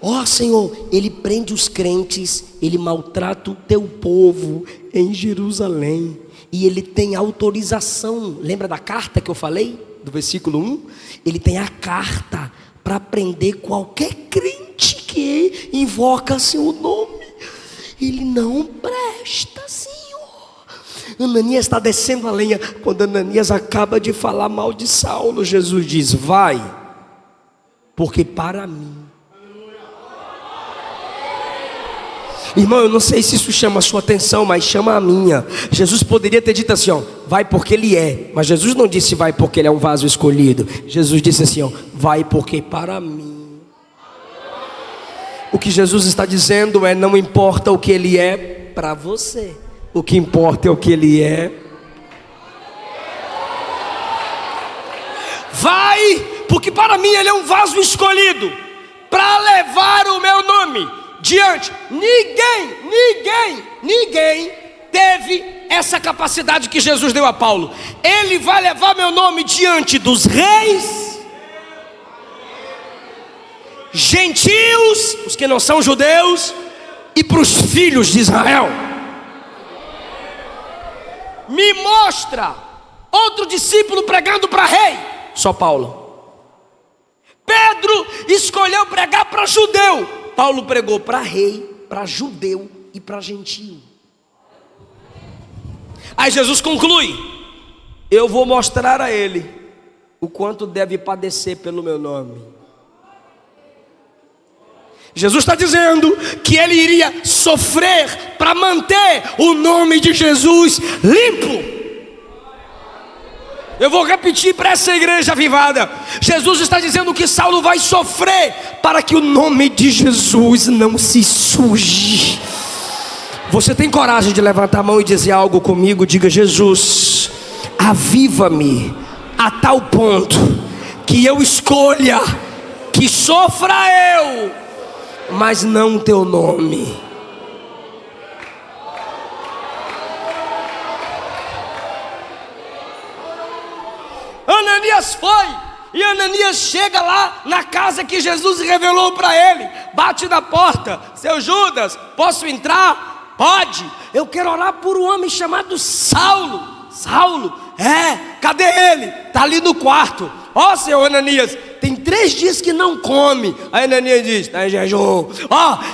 ó Senhor, ele prende os crentes, ele maltrata o teu povo em Jerusalém, e ele tem autorização. Lembra da carta que eu falei? Do versículo 1? Ele tem a carta para prender qualquer crente que invoca seu nome. Ele não presta, Senhor. Ananias está descendo a lenha. Quando Ananias acaba de falar mal de Saulo, Jesus diz: vai, porque para mim. Irmão, eu não sei se isso chama a sua atenção, mas chama a minha. Jesus poderia ter dito assim, ó, vai porque ele é. Mas Jesus não disse vai porque ele é um vaso escolhido. Jesus disse assim, ó, vai porque para mim. O que Jesus está dizendo é: não importa o que ele é para você, o que importa é o que ele é. Vai, porque para mim ele é um vaso escolhido para levar o meu nome diante. Ninguém teve essa capacidade que Jesus deu a Paulo. Ele vai levar meu nome diante dos reis, gentios, os que não são judeus, e para os filhos de Israel. Me mostra outro discípulo pregando para rei? Só Paulo. Pedro escolheu pregar para judeu. Paulo pregou para rei, para judeu e para gentio. Aí Jesus conclui: eu vou mostrar a ele o quanto deve padecer pelo meu nome. Jesus está dizendo que ele iria sofrer para manter o nome de Jesus limpo. Eu vou repetir para essa igreja avivada. Jesus está dizendo que Saulo vai sofrer para que o nome de Jesus não se suje. Você tem coragem de levantar a mão e dizer algo comigo? Diga: Jesus, aviva-me a tal ponto que eu escolha que sofra eu, mas não o teu nome. Ananias foi, e Ananias chega lá na casa que Jesus revelou para ele, bate na porta: seu Judas, posso entrar? Pode. Eu quero orar por um homem chamado Saulo. Saulo? Cadê ele? Está ali no quarto. Ó, senhor Ananias, tem 3 dias que não come. Aí Ananias diz: está em jejum.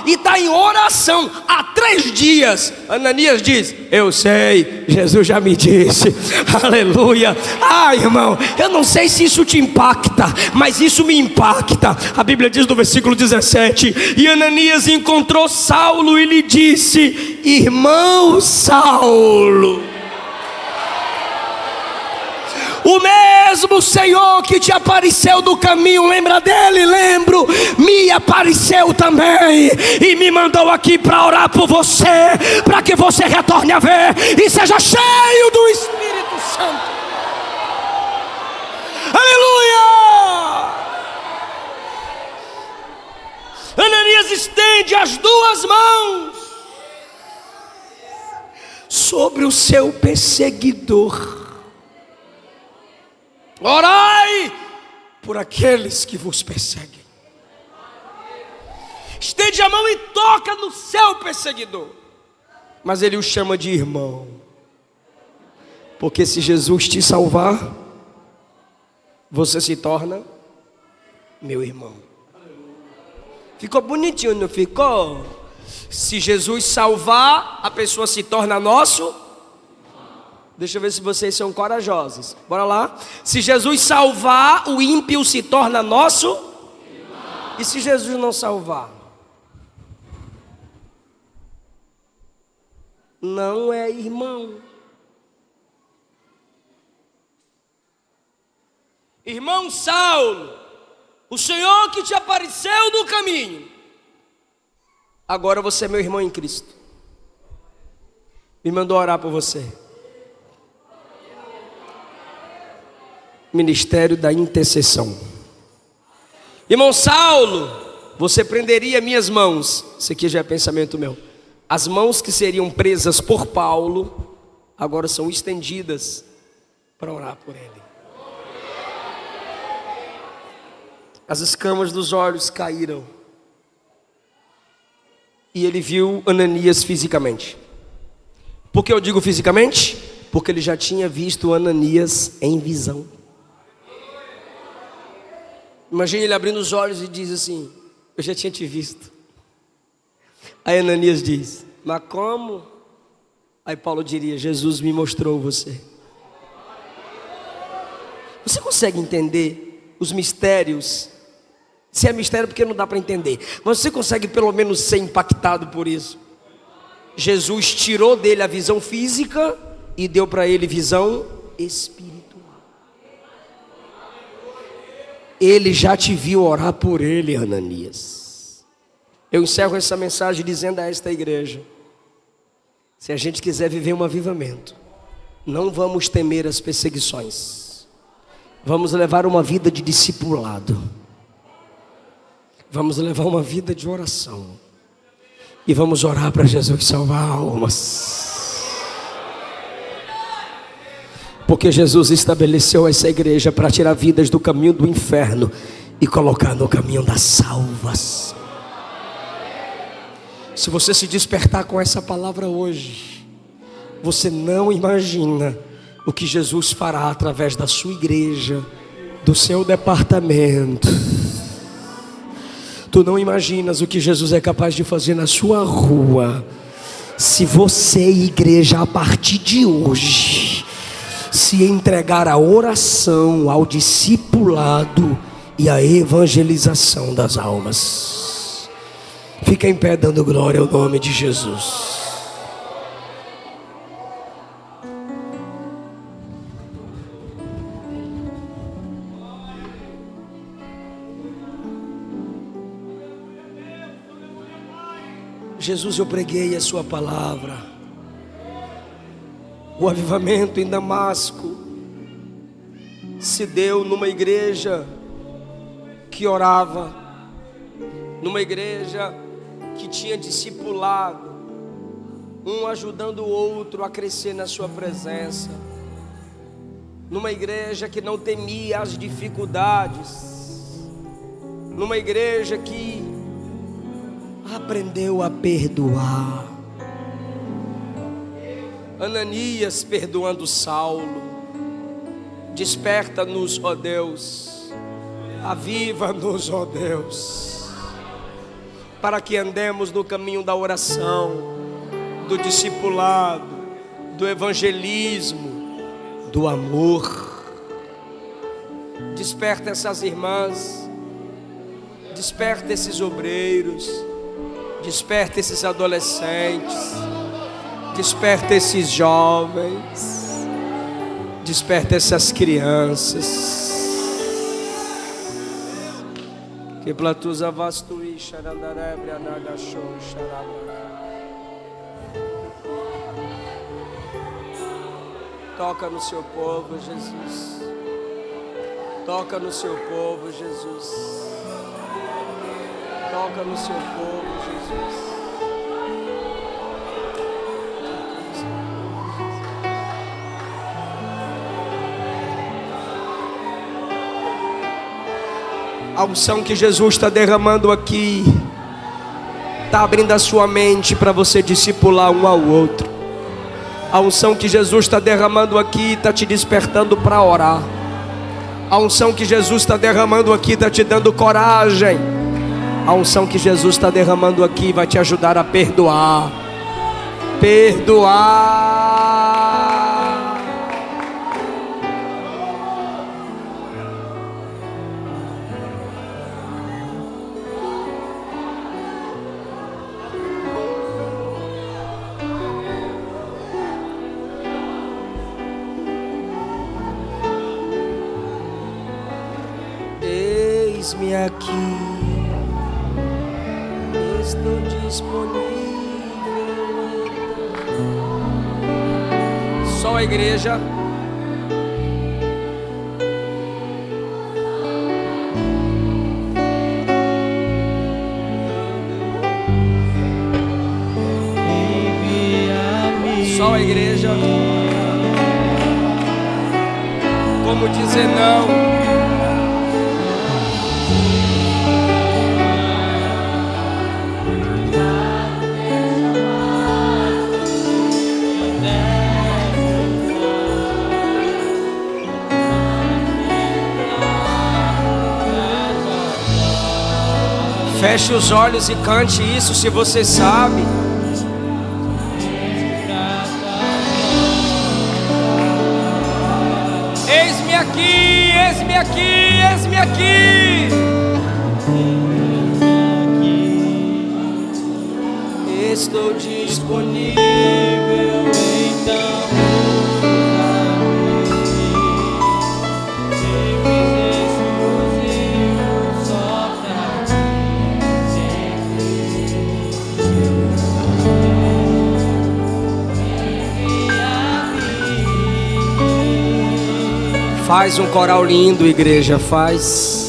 E está em oração há 3 dias. Ananias diz: eu sei, Jesus já me disse. Aleluia. Irmão, eu não sei se isso te impacta, mas isso me impacta. A Bíblia diz no versículo 17: e Ananias encontrou Saulo e lhe disse: irmão Saulo, o mesmo Senhor que te apareceu no caminho, lembra dele? Lembro, me apareceu também e me mandou aqui para orar por você, para que você retorne a ver e seja cheio do Espírito Santo. Aleluia! Ananias estende as 2 mãos sobre o seu perseguidor. Orai por aqueles que vos perseguem. Estende a mão e toca no seu perseguidor. Mas ele o chama de irmão. Porque se Jesus te salvar, você se torna meu irmão. Ficou bonitinho, não ficou? Se Jesus salvar, a pessoa se torna nosso. Deixa eu ver se vocês são corajosos. Bora lá. Se Jesus salvar, o ímpio se torna nosso irmão. E se Jesus não salvar? Não é irmão. Irmão Saulo, o Senhor que te apareceu no caminho, agora você é meu irmão em Cristo. Me mandou orar por você. Ministério da intercessão. Irmão Saulo, você prenderia minhas mãos. Isso aqui já é pensamento meu. As mãos que seriam presas por Paulo, agora são estendidas para orar por ele. As escamas dos olhos caíram. E ele viu Ananias fisicamente. Por que eu digo fisicamente? Porque ele já tinha visto Ananias em visão. Imagina ele abrindo os olhos e diz assim: eu já tinha te visto. Aí Ananias diz: mas como? Aí Paulo diria: Jesus me mostrou você. Você consegue entender os mistérios? Se é mistério, porque não dá para entender. Mas você consegue pelo menos ser impactado por isso? Jesus tirou dele a visão física e deu para ele visão espiritual. Ele já te viu orar por ele, Ananias. Eu encerro essa mensagem dizendo a esta igreja: se a gente quiser viver um avivamento, não vamos temer as perseguições. Vamos levar uma vida de discipulado. Vamos levar uma vida de oração. E vamos orar para Jesus salvar almas. Porque Jesus estabeleceu essa igreja para tirar vidas do caminho do inferno e colocar no caminho das salvas. Se você se despertar com essa palavra hoje, você não imagina o que Jesus fará através da sua igreja, do seu departamento. Tu não imaginas o que Jesus é capaz de fazer na sua rua. Se você, igreja, a partir de hoje, se entregar à oração, ao discipulado e à evangelização das almas. Fica em pé dando glória ao nome de Jesus. Jesus, eu preguei a sua palavra. O avivamento em Damasco se deu numa igreja que orava, numa igreja que tinha discipulado, um ajudando o outro a crescer na sua presença, numa igreja que não temia as dificuldades, numa igreja que aprendeu a perdoar. Ananias perdoando Saulo. Desperta-nos, ó Deus, aviva-nos, ó Deus, para que andemos no caminho da oração, do discipulado, do evangelismo, do amor. Desperta essas irmãs, desperta esses obreiros, desperta esses adolescentes, desperta esses jovens, desperta essas crianças. Que platusa vastui xarandarebre anagachou xarabara. Toca no seu povo, Jesus. Toca no seu povo, Jesus. Toca no seu povo, Jesus. A unção que Jesus está derramando aqui está abrindo a sua mente para você discipular um ao outro. A unção que Jesus está derramando aqui está te despertando para orar. A unção que Jesus está derramando aqui está te dando coragem. A unção que Jesus está derramando aqui vai te ajudar a perdoar. Perdoar. Eis-me aqui, estou disponível. Só a igreja. mal à igreja. Como dizer não. Feche os olhos e cante isso se você sabe. Eis-me aqui, eis-me aqui, eis-me aqui. Estou disponível, então. Faz um coral lindo, igreja, faz.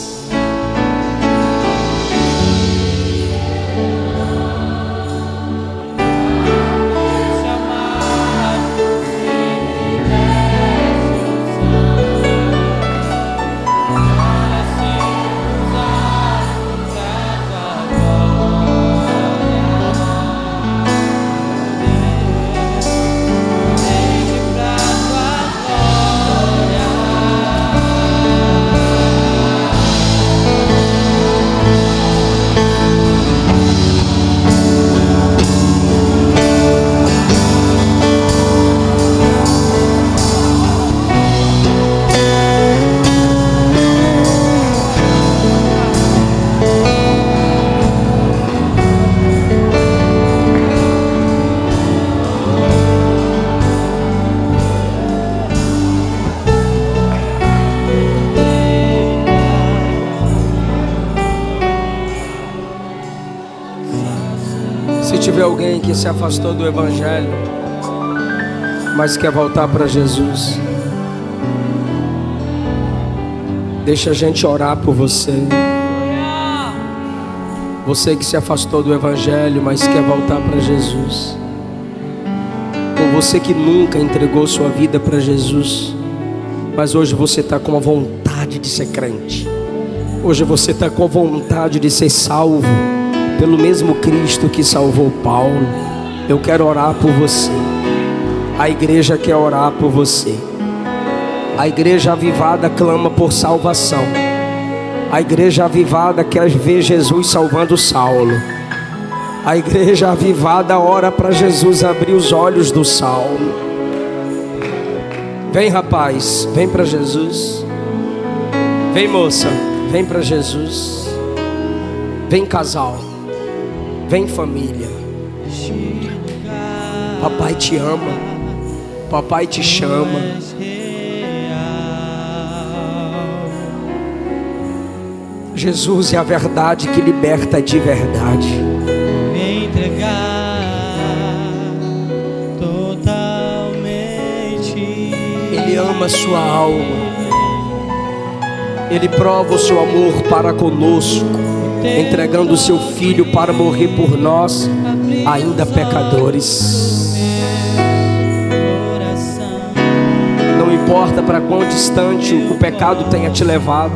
Se tiver alguém que se afastou do Evangelho, mas quer voltar para Jesus, deixa a gente orar por você. Você que se afastou do Evangelho, mas quer voltar para Jesus. Ou você que nunca entregou sua vida para Jesus, mas hoje você está com a vontade de ser crente. Hoje você está com a vontade de ser salvo pelo mesmo Cristo que salvou Paulo. Eu quero orar por você. A igreja quer orar por você. A igreja avivada clama por salvação. A igreja avivada quer ver Jesus salvando Saulo. A igreja avivada ora para Jesus abrir os olhos do Saulo. Vem, rapaz, vem para Jesus. Vem, moça, vem para Jesus. Vem, casal. Vem, família. Papai te ama. Papai te chama. Jesus é a verdade que liberta de verdade. Me entregar totalmente. Ele ama a sua alma. Ele prova o seu amor para conosco, entregando o seu filho para morrer por nós, ainda pecadores. Não importa para quão distante o pecado tenha te levado,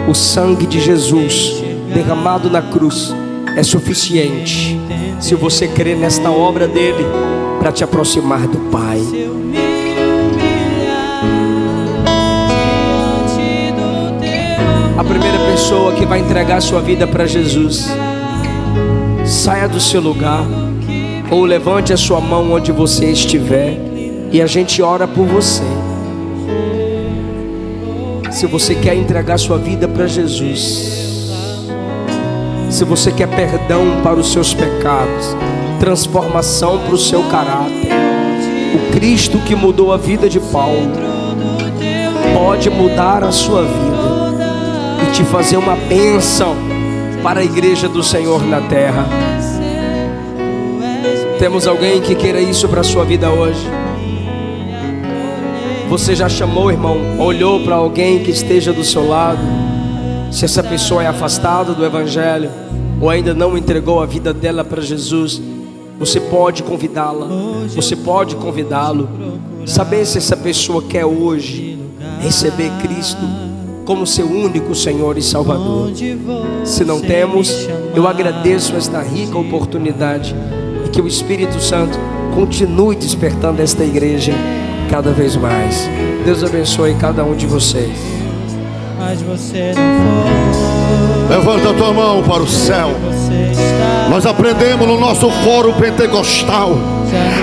o sangue de Jesus derramado na cruz é suficiente, se você crer nesta obra dele, para te aproximar do Pai. A primeira pessoa que vai entregar sua vida para Jesus, saia do seu lugar ou levante a sua mão onde você estiver e a gente ora por você. Se você quer entregar sua vida para Jesus, se você quer perdão para os seus pecados, transformação para o seu caráter, o Cristo que mudou a vida de Paulo pode mudar a sua vida e te fazer uma bênção para a igreja do Senhor na terra. Temos alguém que queira isso para a sua vida hoje? Você já chamou, irmão? Olhou para alguém que esteja do seu lado? Se essa pessoa é afastada do Evangelho ou ainda não entregou a vida dela para Jesus, Você pode convidá-la, você pode convidá-lo. Saber se essa pessoa quer hoje receber Cristo como seu único Senhor e Salvador. Se não temos, eu agradeço esta rica oportunidade e que o Espírito Santo continue despertando esta igreja cada vez mais. Deus abençoe cada um de vocês. Mas você não foi. Levanta a tua mão para o céu. Nós aprendemos no nosso fórum pentecostal.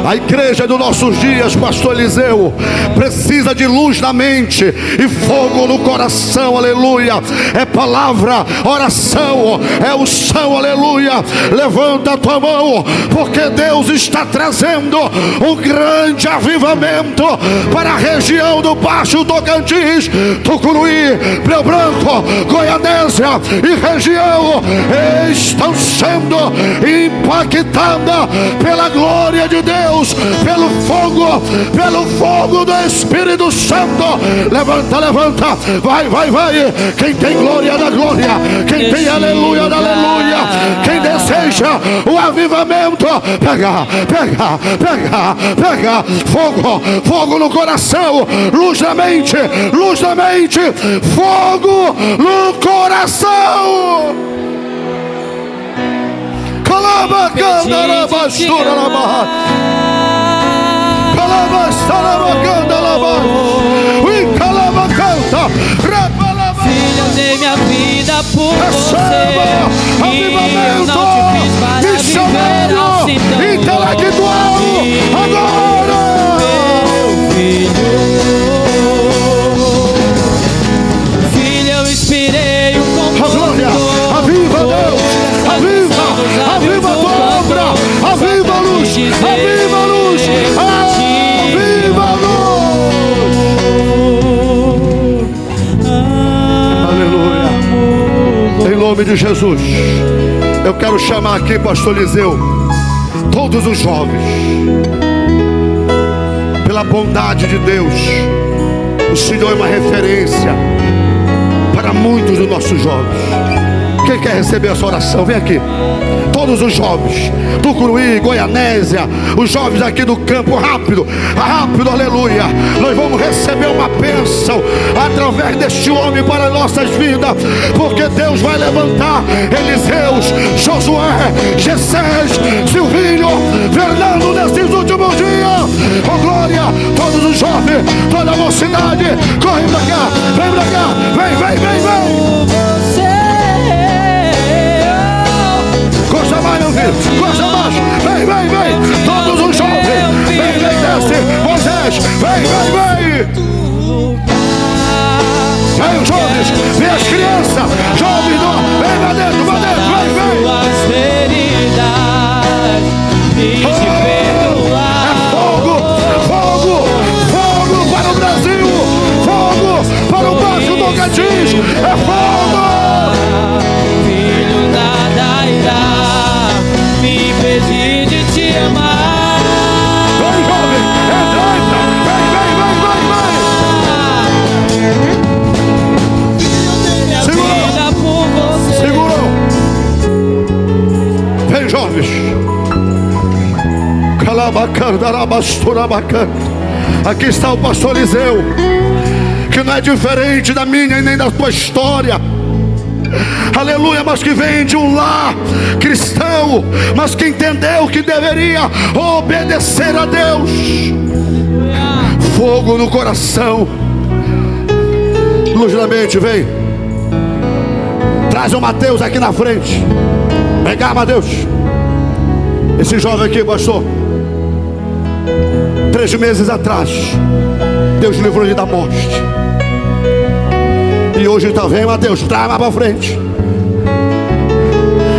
A igreja dos nossos dias, pastor Eliseu, precisa de luz na mente e fogo no coração, aleluia. É palavra, oração, é unção, aleluia. Levanta a tua mão, porque Deus está trazendo um grande avivamento para a região do Baixo Tocantins, Tucuruí, Rio Branco, Goianésia e região estão sendo impactadas pela glória de Deus, pelo fogo do Espírito Santo. Levanta, levanta, vai. Quem tem glória da glória, quem tem aleluia da aleluia, quem deseja o avivamento, pega, fogo no coração, luz na mente, fogo no coração. Filho, eu dei minha vida por você. E eu não te fiz para viver assim tão intelectual. Agora, meu filho, eu inspirei o compositor. Aviva Deus, aviva a tua obra, aviva a luz, aviva a luz, aviva a luz. Aleluia. Em nome de Jesus, eu quero chamar aqui, pastor Eliseu, todos os jovens. Pela bondade de Deus, o Senhor é uma referência para muitos dos nossos jovens. Quem quer receber essa oração, vem aqui. Todos os jovens do Tucuruí, Goianésia, os jovens aqui do campo, rápido, aleluia. Nós vamos receber uma bênção através deste homem para as nossas vidas, porque Deus vai levantar Eliseus, Josué, Gessés, Silvinho, Fernando nesses últimos dias. Oh glória, todos os jovens, toda a mocidade, corre pra cá, vem pra cá, vem. Gosta mais, meu filho, gosta mais, vem. Todos os jovens, vem, desce, Moisés, vem. Vem os jovens, vem as crianças, jovens, vem pra dentro, vem. É fogo para o Brasil, fogo para o Baixo Tocantins, é fogo. Filho, nada irá me impedir de te amar. Vem, jovem, entra, vem. Vida por você. Segurou. Vem, jovens. Aqui está o pastor Eliseu, que não é diferente da minha e nem da tua história. Aleluia, mas que vem de um lar cristão, mas que entendeu que deveria obedecer a Deus. Fogo no coração, luz na mente, vem. Traz o Mateus aqui na frente. Vem cá, Mateus. Esse jovem aqui, pastor, 3 meses atrás Deus livrou ele da morte. E hoje está, vem Mateus, traz mais para frente.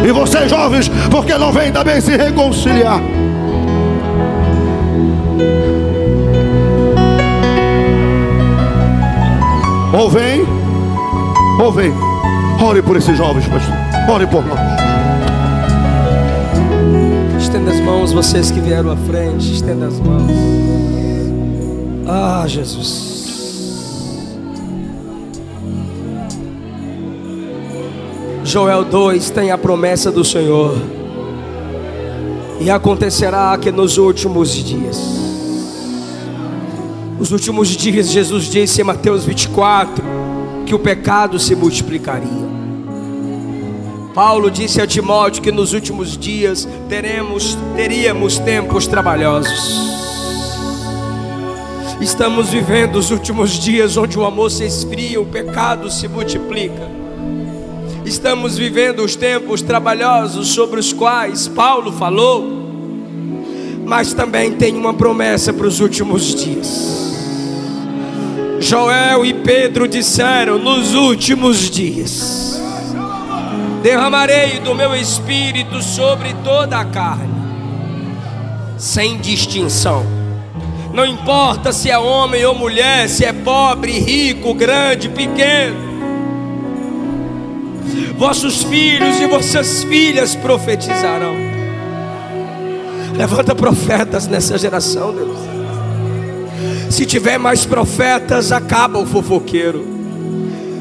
E vocês jovens, porque não vem também se reconciliar? Ou vem. Ore por esses jovens, pastor. Ore por nós. Estenda as mãos, vocês que vieram à frente, estenda as mãos. Ah, Jesus. Joel 2 tem a promessa do Senhor. E acontecerá que nos últimos dias, Jesus disse em Mateus 24 que o pecado se multiplicaria. Paulo disse a Timóteo que nos últimos dias teríamos tempos trabalhosos. Estamos vivendo os últimos dias onde o amor se esfria, o pecado se multiplica. Estamos vivendo os tempos trabalhosos sobre os quais Paulo falou, mas também tem uma promessa para os últimos dias. Joel e Pedro disseram: nos últimos dias derramarei do meu espírito sobre toda a carne, sem distinção. Não importa se é homem ou mulher, se é pobre, rico, grande, pequeno. Vossos filhos e vossas filhas profetizarão. Levanta profetas nessa geração, Deus. Se tiver mais profetas, acaba o fofoqueiro.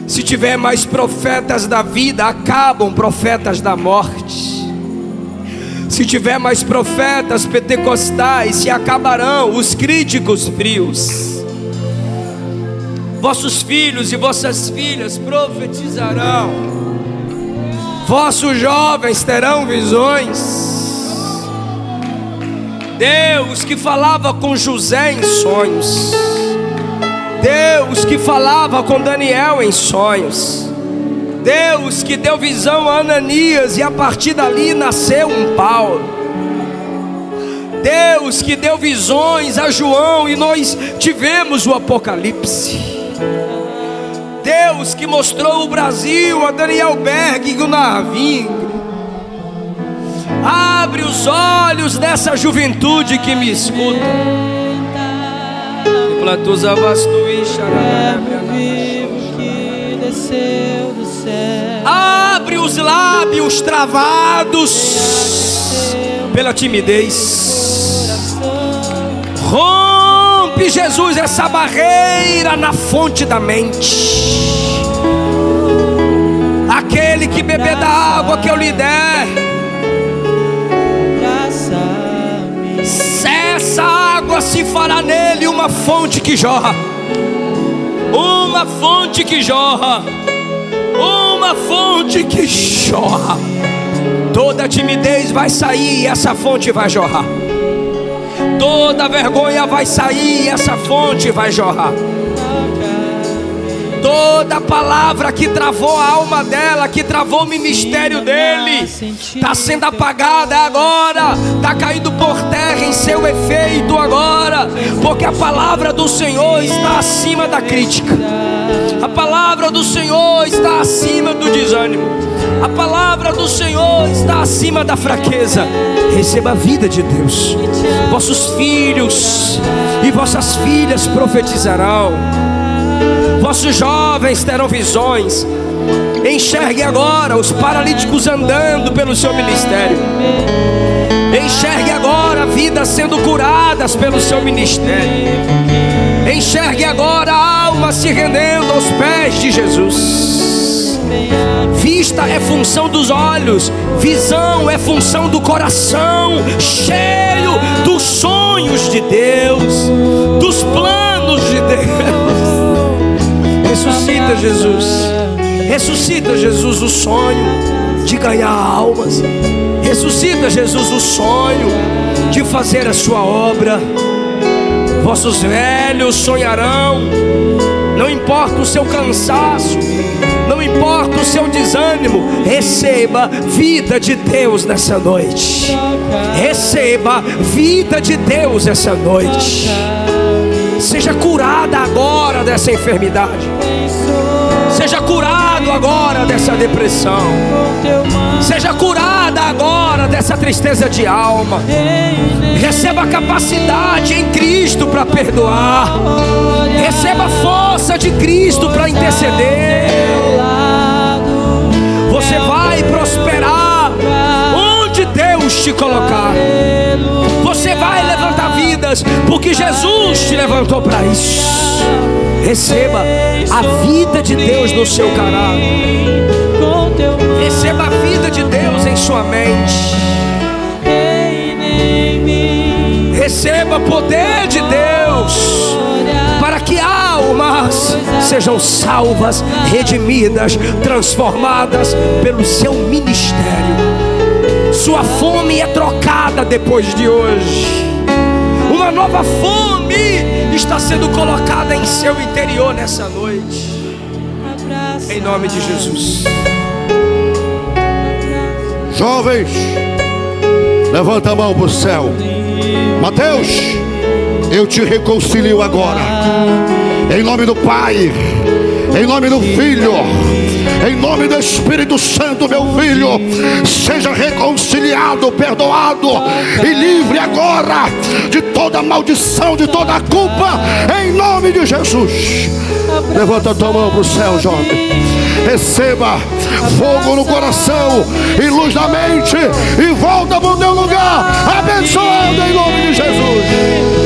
Se tiver mais profetas da vida, acabam profetas da morte. Se tiver mais profetas pentecostais, se acabarão os críticos frios. Vossos filhos e vossas filhas profetizarão. Vossos jovens terão visões. Deus que falava com José em sonhos, Deus que falava com Daniel em sonhos, Deus que deu visão a Ananias e a partir dali nasceu um Paulo, Deus que deu visões a João e nós tivemos o Apocalipse, Deus que mostrou o Brasil a Daniel Berg e o Narvin. Abre os olhos dessa juventude que me escuta. Abre os lábios travados pela timidez. Rompe, Jesus, essa barreira na fonte da mente. Aquele que beber da água que eu lhe der, essa água se fará nele uma fonte que jorra. Uma fonte que jorra. Uma fonte que jorra. Toda timidez vai sair e essa fonte vai jorrar. Toda vergonha vai sair e essa fonte vai jorrar. Toda palavra que travou a alma dela, que travou o ministério dele, está sendo apagada agora, está caindo por terra em seu efeito agora, porque a palavra do Senhor está acima da crítica. A palavra do Senhor está acima do desânimo. A palavra do Senhor está acima da fraqueza. Receba a vida de Deus. Vossos filhos e vossas filhas profetizarão. Vossos jovens terão visões. Enxergue agora os paralíticos andando pelo seu ministério. Enxergue agora vidas sendo curadas pelo seu ministério. Enxergue agora almas se rendendo aos pés de Jesus. Vista é função dos olhos, visão é função do coração, cheio dos sonhos de Deus, dos planos de Deus. Ressuscita, Jesus. Ressuscita, Jesus, o sonho de ganhar almas. Ressuscita, Jesus, o sonho de fazer a sua obra. Vossos velhos sonharão. Não importa o seu cansaço, não importa o seu desânimo, receba vida de Deus nessa noite. Receba vida de Deus essa noite. Seja curada agora dessa enfermidade. Seja curado agora dessa depressão. Seja curada agora dessa tristeza de alma. Receba a capacidade em Cristo para perdoar. Receba a força de Cristo para interceder. Você vai prosperar onde Deus te colocar. Você vai levantar vidas, porque Jesus te levantou para isso. Receba a vida de Deus no seu caráter. Receba a vida de Deus em sua mente. receba poder de Deus, para que almas sejam salvas, redimidas, transformadas pelo seu ministério. Sua fome é trocada depois de hoje. Uma nova fome está sendo colocada em seu interior nessa noite. Em nome de Jesus. Jovens, levanta a mão para o céu. Mateus, eu te reconcilio agora. Em nome do Pai, em nome do Filho, em nome do Espírito Santo, meu filho, seja reconciliado, perdoado e livre agora de toda maldição, de toda culpa, em nome de Jesus. Levanta a tua mão para o céu, jovem. Receba fogo no coração e luz na mente, e volta para o teu lugar, abençoado em nome de Jesus.